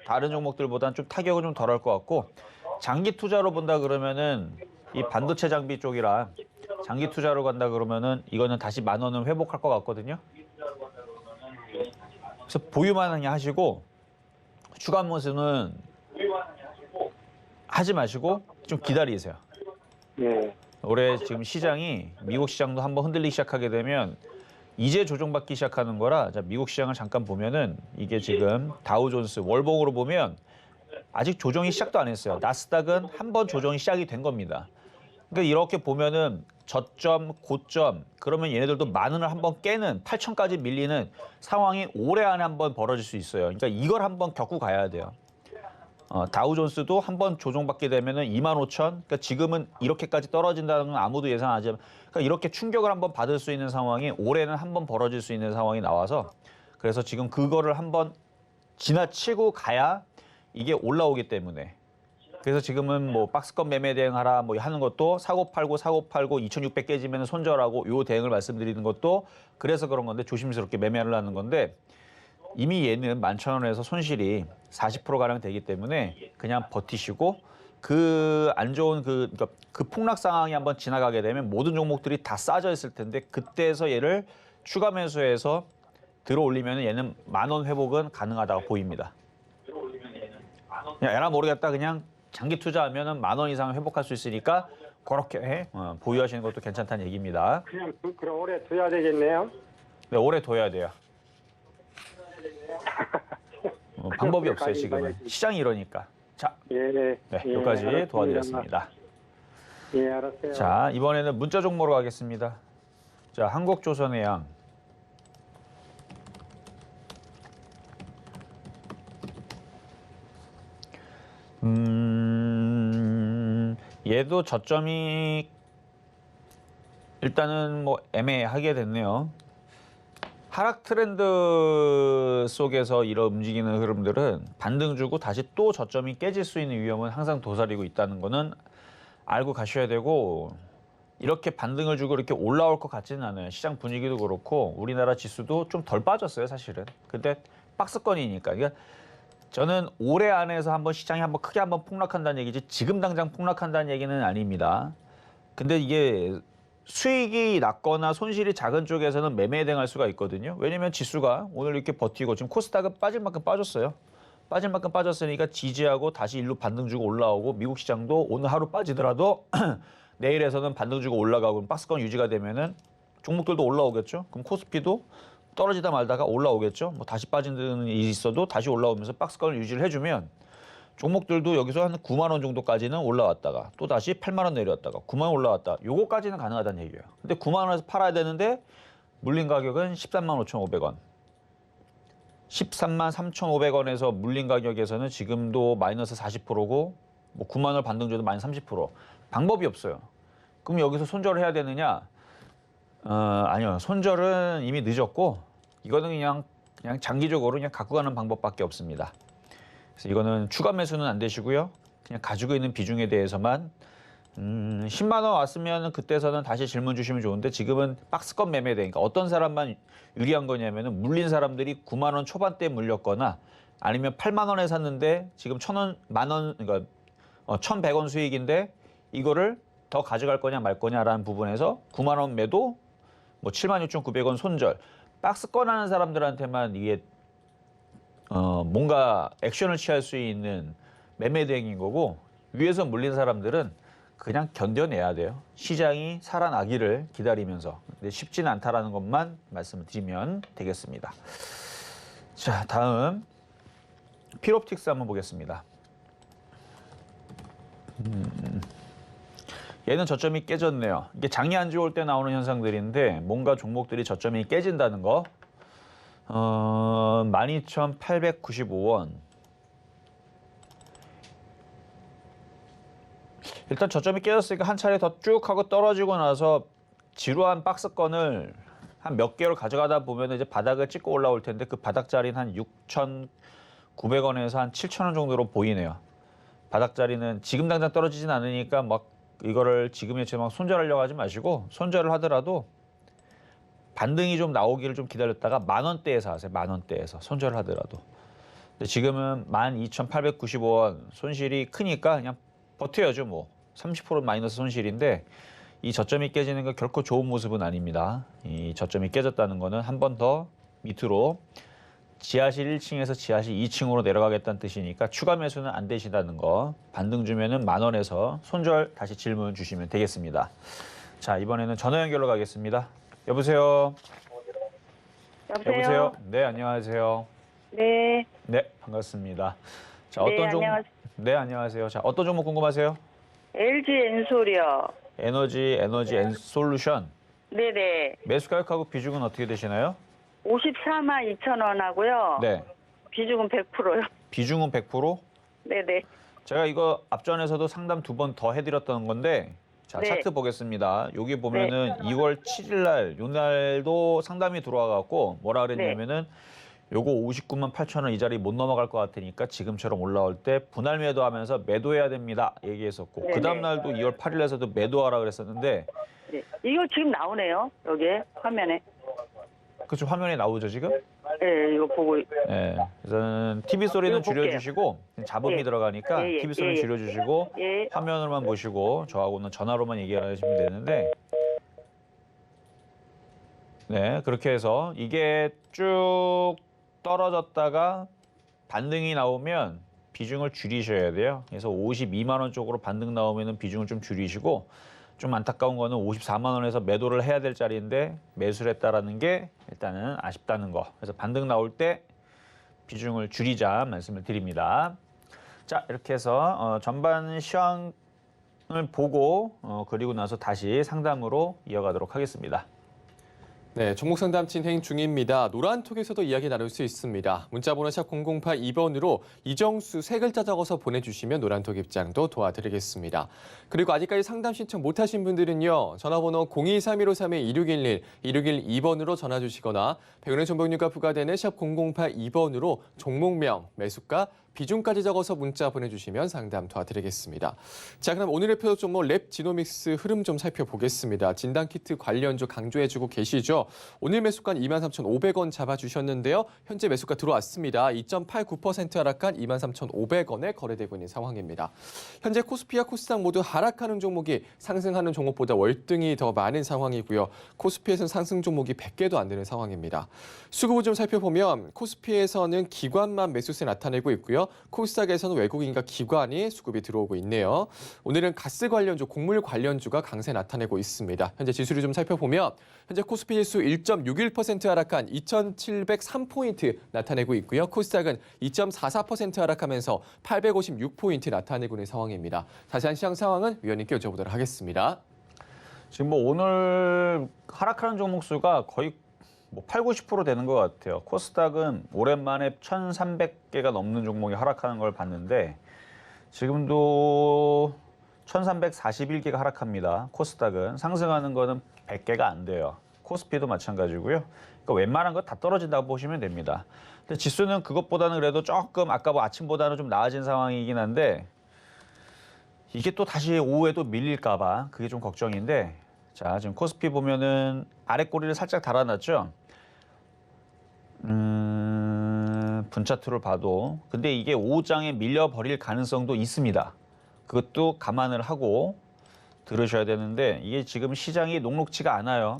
다른 종목들보다는 좀 타격은 좀 덜할 것 같고 장기 투자로 본다 그러면은 이 반도체 장비 쪽이라 장기 투자로 간다 그러면은 이거는 다시 10,000원은 회복할 것 같거든요. 그래서 보유만 그냥 하시고 추가 매수는 하지 마시고 좀 기다리세요. 네. 올해 지금 시장이 미국 시장도 한번 흔들리기 시작하게 되면 이제 조정받기 시작하는 거라 자, 미국 시장을 잠깐 보면은 이게 지금 다우존스 월봉으로 보면 아직 조정이 시작도 안 했어요. 나스닥은 한번 조정이 시작이 된 겁니다. 그러니까 이렇게 보면은 저점, 고점 그러면 얘네들도 10,000원을 한번 깨는 8,000까지 밀리는 상황이 올해 안에 한번 벌어질 수 있어요. 그러니까 이걸 한번 겪고 가야 돼요. 다우존스도 한번 조정받게 되면은 25,000. 그러니까 지금은 이렇게까지 떨어진다는 건 아무도 예상하지 않. 그러니까 이렇게 충격을 한번 받을 수 있는 상황이 올해는 한번 벌어질 수 있는 상황이 나와서 그래서 지금 그거를 한번 지나치고 가야 이게 올라오기 때문에. 그래서 지금은 뭐 박스권 매매 대응하라 뭐 하는 것도 사고 팔고 2,600 깨지면 손절하고 요 대응을 말씀드리는 것도 그래서 그런 건데 조심스럽게 매매를 하는 건데 이미 얘는 11,000원에서 손실이 40%가량 되기 때문에 그냥 버티시고 그 안 좋은 그러니까 그 폭락 상황이 한번 지나가게 되면 모든 종목들이 다 싸져 있을 텐데 그때에서 얘를 추가 매수해서 들어 올리면 얘는 10,000원 회복은 가능하다고 보입니다. 그냥 에라 모르겠다 그냥 장기 투자하면은 10,000원 이상 회복할 수 있으니까 그렇게 보유하시는 것도 괜찮다는 얘기입니다. 그냥 그럼 올해 둬야 되겠네요. 네, 오래 둬야 돼요. 방법이 없어요 지금은 시장이 이러니까. 자, 예. 네, 여기까지 알았습니다. 도와드렸습니다. 예, 알았어요. 자, 이번에는 문자 종목으로 가겠습니다. 자, 한국조선해양. 얘도 저점이 일단은 뭐 애매하게 됐네요. 하락 트렌드 속에서 이런 움직이는 흐름들은 반등 주고 다시 또 저점이 깨질 수 있는 위험은 항상 도사리고 있다는 거는 알고 가셔야 되고 이렇게 반등을 주고 이렇게 올라올 것 같지는 않아요. 시장 분위기도 그렇고 우리나라 지수도 좀 덜 빠졌어요, 사실은. 근데 박스권이니까. 그러니까 저는 올해 안에서 한번 시장이 한번 크게 한번 폭락한다는 얘기지 지금 당장 폭락한다는 얘기는 아닙니다. 근데 이게 수익이 낮거나 손실이 작은 쪽에서는 매매 대응할 수가 있거든요. 왜냐면 지수가 오늘 이렇게 버티고 지금 코스닥은 빠질 만큼 빠졌어요. 빠질 만큼 빠졌으니까 지지하고 다시 일로 반등 주고 올라오고 미국 시장도 오늘 하루 빠지더라도 내일에서는 반등 주고 올라가고 박스권 유지가 되면은 종목들도 올라오겠죠. 그럼 코스피도 떨어지다 말다가 올라오겠죠. 뭐 다시 빠진 데는 있어도 다시 올라오면서 박스권을 유지를 해주면 종목들도 여기서 한 9만 원 정도까지는 올라왔다가 또 다시 8만 원 내려왔다가 9만 원 올라왔다. 요거까지는 가능하다는 얘기예요. 근데 9만 원에서 팔아야 되는데 물린 가격은 13만 5,500원. 13만 3,500원에서 물린 가격에서는 지금도 마이너스 40%고 뭐 9만 원 반등 줘도 마이너스 30%. 방법이 없어요. 그럼 여기서 손절을 해야 되느냐? 아니요. 손절은 이미 늦었고 이거는 그냥 장기적으로 그냥 갖고 가는 방법밖에 없습니다. 그래서 이거는 추가 매수는 안 되시고요. 그냥 가지고 있는 비중에 대해서만 10만 원 왔으면 그때서는 다시 질문 주시면 좋은데 지금은 박스권 매매되니까 어떤 사람만 유리한 거냐면은 물린 사람들이 9만 원 초반대에 물렸거나 아니면 8만 원에 샀는데 지금 1,000원, 만원, 그러니까 1,100원 수익인데 이거를 더 가져갈 거냐 말 거냐라는 부분에서 9만 원 매도, 뭐 76,900원 손절. 박스권 하는 사람들한테만 이게 뭔가 액션을 취할 수 있는 매매 대행인 거고 위에서 물린 사람들은 그냥 견뎌내야 돼요. 시장이 살아나기를 기다리면서. 근데 쉽지는 않다라는 것만 말씀을 드리면 되겠습니다. 자, 다음 필옵틱스 한번 보겠습니다. 얘는 저점이 깨졌네요. 이게 장이 안 좋을 때 나오는 현상들인데 뭔가 종목들이 저점이 깨진다는 거. 12,895원. 일단 저점이 깨졌으니까 한 차례 더 쭉 하고 떨어지고 나서 지루한 박스권을 한 몇 개월 가져가다 보면 이제 바닥을 찍고 올라올 텐데 그 바닥 자리는 한 6,900원에서 한 7,000원 정도로 보이네요. 바닥 자리는 지금 당장 떨어지진 않으니까 막 이거를 지금처럼 손절하려고 하지 마시고 손절을 하더라도 반등이 좀 나오기를 좀 기다렸다가 10,000원대에서 하세요. 10,000원대에서 손절을 하더라도. 근데 지금은 12,895원 손실이 크니까 그냥 버텨야죠. 뭐 30% 마이너스 손실인데 이 저점이 깨지는 건 결코 좋은 모습은 아닙니다. 이 저점이 깨졌다는 거는 한 번 더 밑으로 지하실 1층에서 지하실 2층으로 내려가겠다는 뜻이니까 추가 매수는 안 되시다는 거. 반등 주면은 10,000원에서 손절 다시 질문 주시면 되겠습니다. 자, 이번에는 전화 연결로 가겠습니다. 여보세요. 여보세요. 네, 안녕하세요. 네. 네, 반갑습니다. 자, 네, 어떤 종목? 안녕하세요. 네, 안녕하세요. 자, 어떤 종목 궁금하세요? LG 엔솔이요. 에너지 엔솔루션. 네네. 매수 가격하고 비중은 어떻게 되시나요? 54만 2천 원 하고요. 네. 비중은 100%요. 비중은 100%? 네네. 제가 이거 앞전에서도 상담 2번 더 해드렸던 건데 자, 네. 차트 보겠습니다. 여기 보면은 2월 7일 날, 요 날도 상담이 들어와 갖고 뭐라 그랬냐면은 요거 59만 8천 원 이 자리 못 넘어갈 것 같으니까 지금처럼 올라올 때 분할 매도하면서 매도해야 됩니다. 얘기했었고 네네. 그 다음 날도 2월 8일에서도 매도하라 그랬었는데 네. 이거 지금 나오네요. 여기에 화면에. 그쵸, 화면에 나오죠 지금? 네, 이거 보고. 네. 그래서 TV 소리는 이거 볼게요. 줄여주시고 잡음이 예. 들어가니까 예, 예, TV 소리는 예, 예. 줄여주시고 예. 화면으로만 보시고 저하고는 전화로만 얘기하시면 되는데 네, 그렇게 해서 이게 쭉 떨어졌다가 반등이 나오면 비중을 줄이셔야 돼요. 그래서 52만 원 쪽으로 반등 나오면 비중을 좀 줄이시고 좀 안타까운 거는 54만 원에서 매도를 해야 될 자리인데 매수를 했다라는 게 일단은 아쉽다는 거. 그래서 반등 나올 때 비중을 줄이자 말씀을 드립니다. 자, 이렇게 해서 전반 시황을 보고 그리고 나서 다시 상담으로 이어가도록 하겠습니다. 네, 종목 상담 진행 중입니다. 노란톡에서도 이야기 나눌 수 있습니다. 문자번호 샵 0082번으로 이정수 세 글자 적어서 보내주시면 노란톡 입장도 도와드리겠습니다. 그리고 아직까지 상담 신청 못하신 분들은요. 전화번호 023153-2611, 2612번으로 전화 주시거나 100원의 정보료가 부과되는 샵 0082번으로 종목명, 매수가, 비중까지 적어서 문자 보내주시면 상담 도와드리겠습니다. 자, 그럼 오늘의 표 종목 랩 지노믹스 흐름 좀 살펴보겠습니다. 진단키트 관련주 강조해주고 계시죠. 오늘 매수가 23,500원 잡아주셨는데요. 현재 매수가 들어왔습니다. 2.89% 하락한 23,500원에 거래되고 있는 상황입니다. 현재 코스피와 코스닥 모두 하락하는 종목이 상승하는 종목보다 월등히 더 많은 상황이고요. 코스피에서는 상승 종목이 100개도 안 되는 상황입니다. 수급을 좀 살펴보면 코스피에서는 기관만 매수세 나타내고 있고요. 있고요. 코스닥에서는 외국인과 기관이 수급이 들어오고 있네요. 오늘은 가스 관련주, 곡물 관련주가 강세 나타내고 있습니다. 현재 지수를 좀 살펴보면 현재 코스피 지수 1.61% 하락한 2,703포인트 나타내고 있고요. 코스닥은 2.44% 하락하면서 856포인트 나타내고 있는 상황입니다. 자세한 시장 상황은 위원님께 여쭤보도록 하겠습니다. 지금 뭐 오늘 하락하는 종목 수가 거의 뭐 8, 90% 되는 것 같아요. 코스닥은 오랜만에 1,300개가 넘는 종목이 하락하는 걸 봤는데 지금도 1,341개가 하락합니다. 코스닥은 상승하는 거는 100개가 안 돼요. 코스피도 마찬가지고요. 그러니까 웬만한 거 다 떨어진다고 보시면 됩니다. 근데 지수는 그것보다는 그래도 조금 아까 뭐 아침보다는 좀 나아진 상황이긴 한데 이게 또 다시 오후에도 밀릴까 봐 그게 좀 걱정인데 자, 지금 코스피 보면은 아래 꼬리를 살짝 달아놨죠. 분차트를 봐도 근데 이게 오장에 밀려버릴 가능성도 있습니다. 그것도 감안을 하고 들으셔야 되는데 이게 지금 시장이 녹록치가 않아요.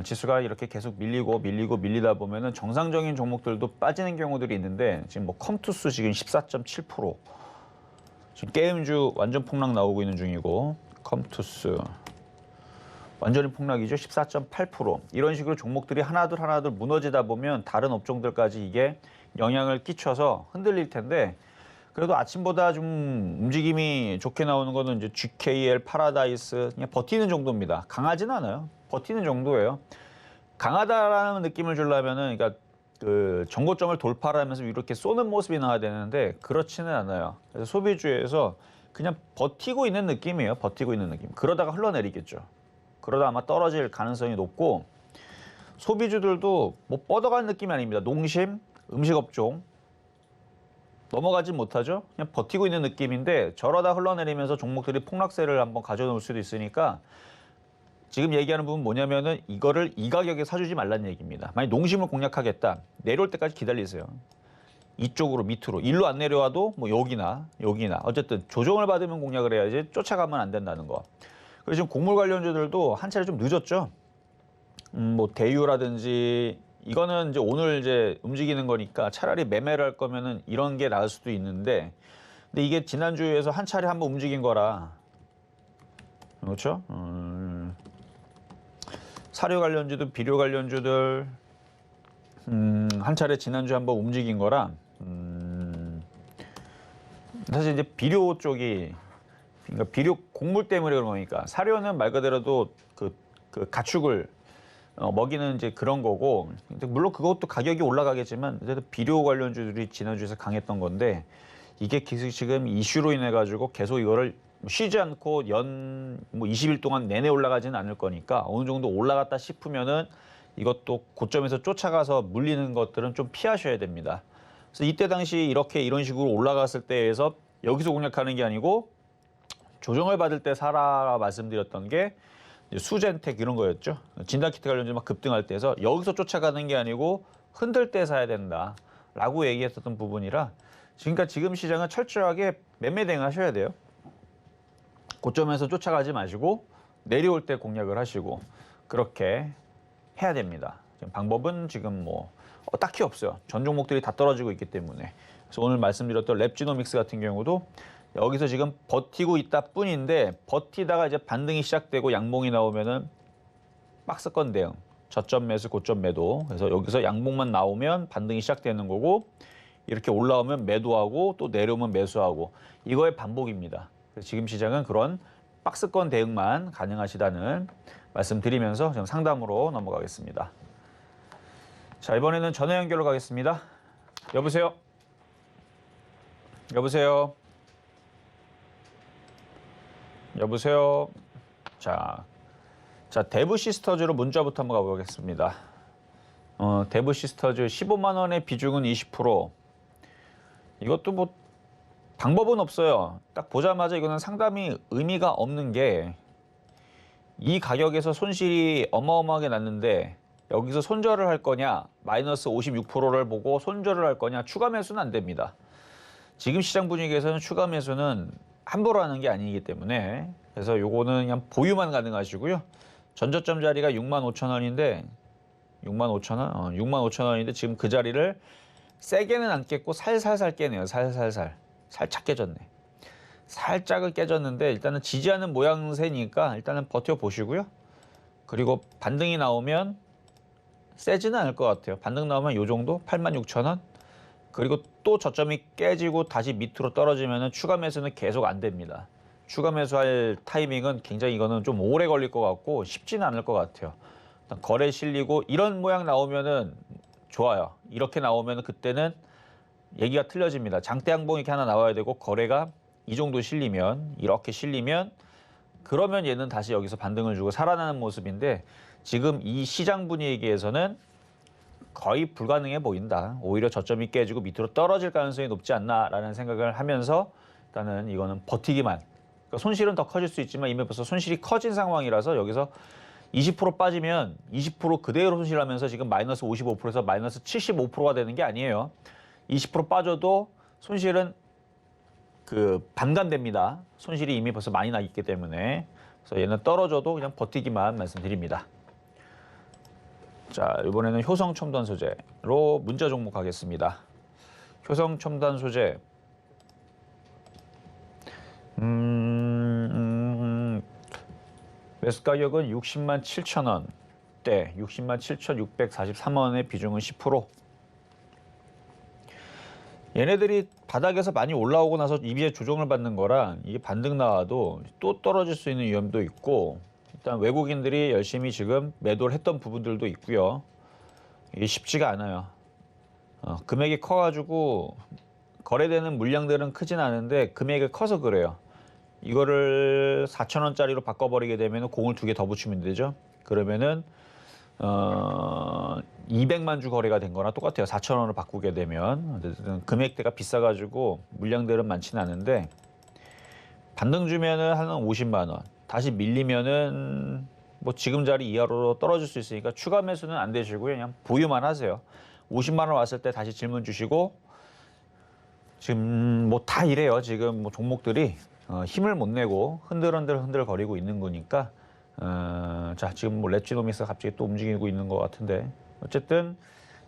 지수가 이렇게 계속 밀리다 보면은 정상적인 종목들도 빠지는 경우들이 있는데 지금 뭐 컴투스 지금 14.7%. 지금 게임주 완전 폭락 나오고 있는 중이고 컴투스 완전히 폭락이죠. 14.8%. 이런 식으로 종목들이 하나둘 무너지다 보면 다른 업종들까지 이게 영향을 끼쳐서 흔들릴 텐데 그래도 아침보다 좀 움직임이 좋게 나오는 거는 이제 GKL, 파라다이스 그냥 버티는 정도입니다. 강하지는 않아요. 버티는 정도예요. 강하다라는 느낌을 주려면은 그러니까 그 정고점을 돌파하면서 이렇게 쏘는 모습이 나와야 되는데 그렇지는 않아요. 그래서 소비주에서 그냥 버티고 있는 느낌이에요. 버티고 있는 느낌. 그러다가 흘러내리겠죠. 그러다 아마 떨어질 가능성이 높고 소비주들도 뭐 뻗어가는 느낌이 아닙니다. 농심, 음식업종 넘어가진 못하죠. 그냥 버티고 있는 느낌인데 저러다 흘러내리면서 종목들이 폭락세를 한번 가져놓을 수도 있으니까 지금 얘기하는 부분 뭐냐면은 이거를 이 가격에 사주지 말라는 얘기입니다. 만약 농심을 공략하겠다. 내려올 때까지 기다리세요. 이쪽으로 밑으로. 일로 안 내려와도 뭐 여기나 어쨌든 조정을 받으면 공략을 해야지 쫓아가면 안 된다는 거. 그리고 지금 곡물 관련주들도 한 차례 좀 늦었죠. 뭐 대유라든지 이거는 이제 오늘 이제 움직이는 거니까 차라리 매매를 할 거면은 이런 게 나을 수도 있는데 근데 이게 지난주에서 한 차례 한번 움직인 거라 그렇죠? 사료 관련주들, 비료 관련주들 한 차례 지난주에 한번 움직인 거라 사실 이제 비료 쪽이 그러니까 비료 곡물 때문에 그런 거니까 사료는 말 그대로도 그 가축을 먹이는 이제 그런 거고 근데 물론 그것도 가격이 올라가겠지만 어쨌든 비료 관련주들이 지난주에서 강했던 건데 이게 계속 지금 이슈로 인해 가지고 계속 이거를 쉬지 않고 연 뭐 20일 동안 내내 올라가지는 않을 거니까 어느 정도 올라갔다 싶으면은 이것도 고점에서 쫓아가서 물리는 것들은 좀 피하셔야 됩니다. 그래서 이때 당시 이런 식으로 올라갔을 때에서 여기서 공략하는 게 아니고 조정을 받을 때 사라 말씀드렸던 게 수젠텍 이런 거였죠. 진단키트 관련주 막 급등할 때에서 여기서 쫓아가는 게 아니고 흔들 때 사야 된다라고 얘기했었던 부분이라 그러니까 지금 시장은 철저하게 매매 대응하셔야 돼요. 고점에서 쫓아가지 마시고 내려올 때 공략을 하시고 그렇게 해야 됩니다. 지금 방법은 지금 뭐 딱히 없어요. 전 종목들이 다 떨어지고 있기 때문에. 그래서 오늘 말씀드렸던 랩지노믹스 같은 경우도 여기서 지금 버티고 있다 뿐인데 버티다가 이제 반등이 시작되고 양봉이 나오면은 박스권 대응, 저점 매수, 고점 매도. 그래서 여기서 양봉만 나오면 반등이 시작되는 거고 이렇게 올라오면 매도하고 또 내려오면 매수하고 이거의 반복입니다. 그래서 지금 시장은 그런 박스권 대응만 가능하시다는 말씀드리면서 지금 상담으로 넘어가겠습니다. 자, 이번에는 전화 연결로 가겠습니다. 여보세요? 여보세요? 여보세요? 자, 대부 시스터즈로 문자부터 한번 가보겠습니다. 대부 시스터즈 15만 원의 비중은 20%. 이것도 뭐 방법은 없어요. 딱 보자마자 이거는 상담이 의미가 없는 게 이 가격에서 손실이 어마어마하게 났는데 여기서 손절을 할 거냐, 마이너스 56%를 보고 손절을 할 거냐, 추가 매수는 안 됩니다. 지금 시장 분위기에서는 추가 매수는 함부로 하는 게 아니기 때문에 그래서 요거는 그냥 보유만 가능하시고요. 전저점 자리가 65,000원인데 65,000원? 65,000원인데 지금 그 자리를 세게는 안 깼고 살살살 깨네요. 살살살. 살짝 깨졌네. 살짝은 깨졌는데 일단은 지지하는 모양새니까 일단은 버텨보시고요. 그리고 반등이 나오면 세지는 않을 것 같아요. 반등 나오면 요 정도? 86,000원? 그리고 또 저점이 깨지고 다시 밑으로 떨어지면 추가 매수는 계속 안 됩니다. 추가 매수할 타이밍은 굉장히 이거는 좀 오래 걸릴 것 같고 쉽지는 않을 것 같아요. 일단 거래 실리고 이런 모양 나오면은 좋아요. 이렇게 나오면 그때는 얘기가 틀려집니다. 장대 양봉 이렇게 하나 나와야 되고 거래가 이 정도 실리면 이렇게 실리면 그러면 얘는 다시 여기서 반등을 주고 살아나는 모습인데 지금 이 시장 분위기에서는 거의 불가능해 보인다. 오히려 저점이 깨지고 밑으로 떨어질 가능성이 높지 않나라는 생각을 하면서 일단은 이거는 버티기만. 그러니까 손실은 더 커질 수 있지만 이미 벌써 손실이 커진 상황이라서 여기서 20% 빠지면 20% 그대로 손실하면서 지금 마이너스 55%에서 마이너스 75%가 되는 게 아니에요. 20% 빠져도 손실은 반감됩니다. 손실이 이미 벌써 많이 나 있기 때문에. 그래서 얘는 떨어져도 그냥 버티기만 말씀드립니다. 자, 이번에는 효성 첨단 소재로 문자 종목 가겠습니다. 효성 첨단 소재. 매수 가격은 60만 7천원대, 60만 7,643원의 비중은 10%. 얘네들이 바닥에서 많이 올라오고 나서 이제 조정을 받는 거라 이게 반등 나와도 또 떨어질 수 있는 위험도 있고 일단 외국인들이 열심히 지금 매도를 했던 부분들도 있고요. 이게 쉽지가 않아요. 금액이 커가지고 거래되는 물량들은 크진 않은데 금액이 커서 그래요. 이거를 4,000원짜리로 바꿔버리게 되면 공을 2개 더 붙이면 되죠. 그러면은 200만 주 거래가 된 거나 똑같아요. 4,000원으로 바꾸게 되면. 어쨌든 금액대가 비싸가지고 물량들은 많지는 않은데 반등 주면은 한 50만 원. 다시 밀리면은 뭐 지금 자리 이하로 떨어질 수 있으니까 추가 매수는 안 되시고요. 그냥 보유만 하세요. 50만 원 왔을 때 다시 질문 주시고 지금 뭐 다 이래요. 지금 뭐 종목들이 힘을 못 내고 흔들흔들 거리고 있는 거니까 자, 지금 뭐 랩지노믹스가 갑자기 또 움직이고 있는 것 같은데 어쨌든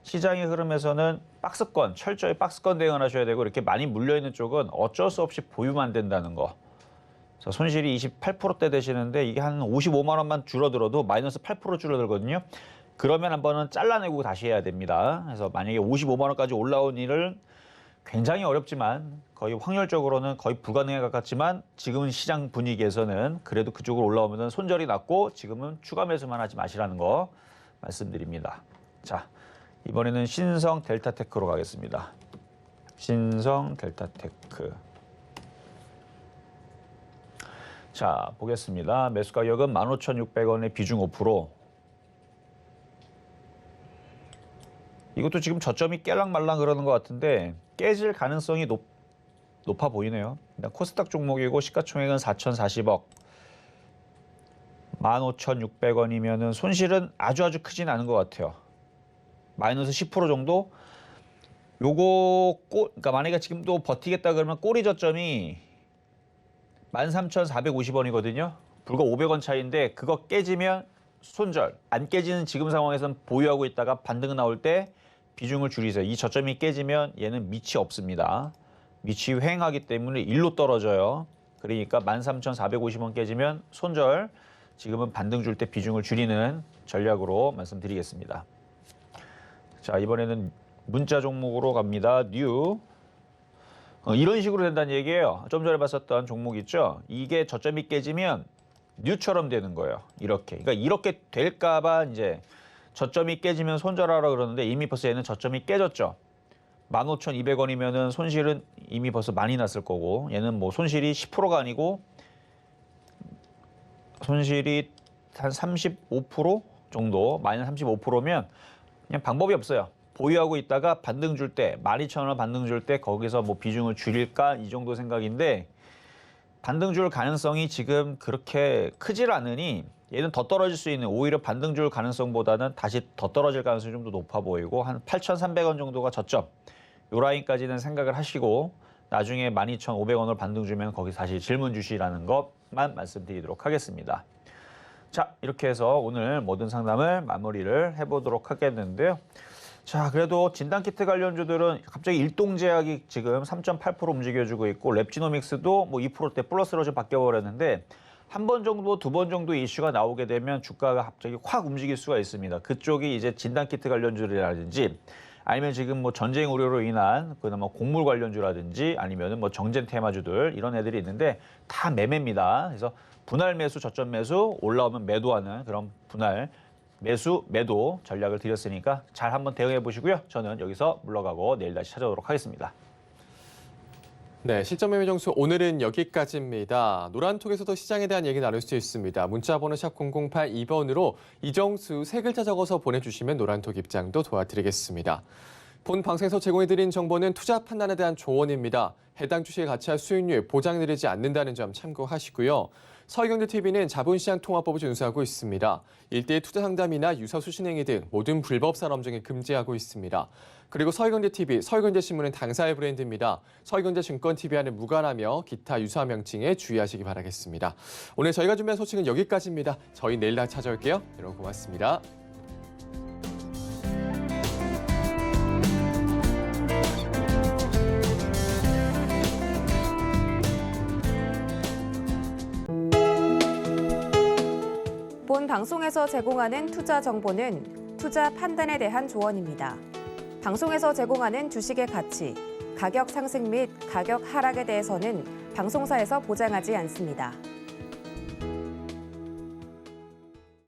시장의 흐름에서는 박스권, 철저히 박스권 대응을 하셔야 되고 이렇게 많이 물려있는 쪽은 어쩔 수 없이 보유만 된다는 거. 그래서 손실이 28%대 되시는데 이게 한 55만 원만 줄어들어도 마이너스 8% 줄어들거든요. 그러면 한번은 잘라내고 다시 해야 됩니다. 그래서 만약에 55만 원까지 올라온 일을 굉장히 어렵지만 거의 확률적으로는 거의 불가능에 가깝지만 지금은 시장 분위기에서는 그래도 그쪽으로 올라오면 손절이 났고 지금은 추가 매수만 하지 마시라는 거 말씀드립니다. 자, 이번에는 신성 델타테크로 가겠습니다. 신성 델타테크. 자, 보겠습니다. 매수 가격은 15,600원의 비중 5%. 이것도 지금 저점이 깰랑말랑 그러는 것 같은데 깨질 가능성이 높아 보이네요. 일단 코스닥 종목이고 시가총액은 4,040억. 15,600원이면은 손실은 아주 크진 않은 것 같아요. 마이너스 10% 정도? 요거 그러니까 만약에 지금도 버티겠다 그러면 꼬리 저점이 13,450원이거든요. 불과 500원 차이인데 그거 깨지면 손절. 안 깨지는 지금 상황에서는 보유하고 있다가 반등 나올 때 비중을 줄이세요. 이 저점이 깨지면 얘는 밑이 없습니다. 밑이 횡하기 때문에 일로 떨어져요. 그러니까 13,450원 깨지면 손절. 지금은 반등 줄 때 비중을 줄이는 전략으로 말씀드리겠습니다. 자, 이번에는 문자 종목으로 갑니다. 뉴. 이런 식으로 된다는 얘기예요. 좀 전에 봤었던 종목 있죠? 이게 저점이 깨지면 뉴처럼 되는 거예요. 이렇게. 그러니까 이렇게 될까 봐 이제 저점이 깨지면 손절하라 그러는데 이미 벌써 얘는 저점이 깨졌죠. 15,200원이면은 손실은 이미 벌써 많이 났을 거고 얘는 뭐 손실이 10%가 아니고 손실이 한 35% 정도, 마이너스 35%면 그냥 방법이 없어요. 보유하고 있다가 반등 줄 때, 12,000원 반등 줄 때 거기서 뭐 비중을 줄일까 이 정도 생각인데 반등 줄 가능성이 지금 그렇게 크질 않으니 얘는 더 떨어질 수 있는 오히려 반등 줄 가능성보다는 다시 더 떨어질 가능성이 좀 더 높아 보이고 한 8,300원 정도가 저점. 요 라인까지는 생각을 하시고 나중에 12,500원을 반등 주면 거기서 다시 질문 주시라는 것만 말씀드리도록 하겠습니다. 자, 이렇게 해서 오늘 모든 상담을 마무리를 해보도록 하겠는데요. 자, 그래도 진단키트 관련주들은 갑자기 일동제약이 지금 3.8% 움직여주고 있고 랩지노믹스도 뭐 2%대 플러스로 좀 바뀌어버렸는데 한 번 정도, 두 번 정도 이슈가 나오게 되면 주가가 갑자기 확 움직일 수가 있습니다. 그쪽이 이제 진단키트 관련주라든지 아니면 지금 뭐 전쟁 우려로 인한 그나마 곡물 관련주라든지 아니면은 뭐 정제 테마주들 이런 애들이 있는데 다 매매입니다. 그래서 분할 매수, 저점 매수, 올라오면 매도하는 그런 분할 매수, 매도 전략을 드렸으니까 잘 한번 대응해 보시고요. 저는 여기서 물러가고 내일 다시 찾아오도록 하겠습니다. 네, 실전 매매 정수 오늘은 여기까지입니다. 노란톡에서도 시장에 대한 얘기 나눌 수 있습니다. 문자번호 샵 0082번으로 이정수 세 글자 적어서 보내주시면 노란톡 입장도 도와드리겠습니다. 본 방송에서 제공해드린 정보는 투자 판단에 대한 조언입니다. 해당 주식의 가치와 수익률 보장드리지 않는다는 점 참고하시고요. 서희경제TV는 자본시장 통화법을 준수하고 있습니다. 일대의 투자 상담이나 유사 수신행위 등 모든 불법 산업증을 금지하고 있습니다. 그리고 서희경제TV, 서희경제신문은 당사의 브랜드입니다. 서희경제증권TV와는 무관하며 기타 유사 명칭에 주의하시기 바라겠습니다. 오늘 저희가 준비한 소식은 여기까지입니다. 저희 내일 다시 찾아올게요. 여러분 고맙습니다. 본 방송에서 제공하는 투자 정보는 투자 판단에 대한 조언입니다. 방송에서 제공하는 주식의 가치, 가격 상승 및 가격 하락에 대해서는 방송사에서 보장하지 않습니다.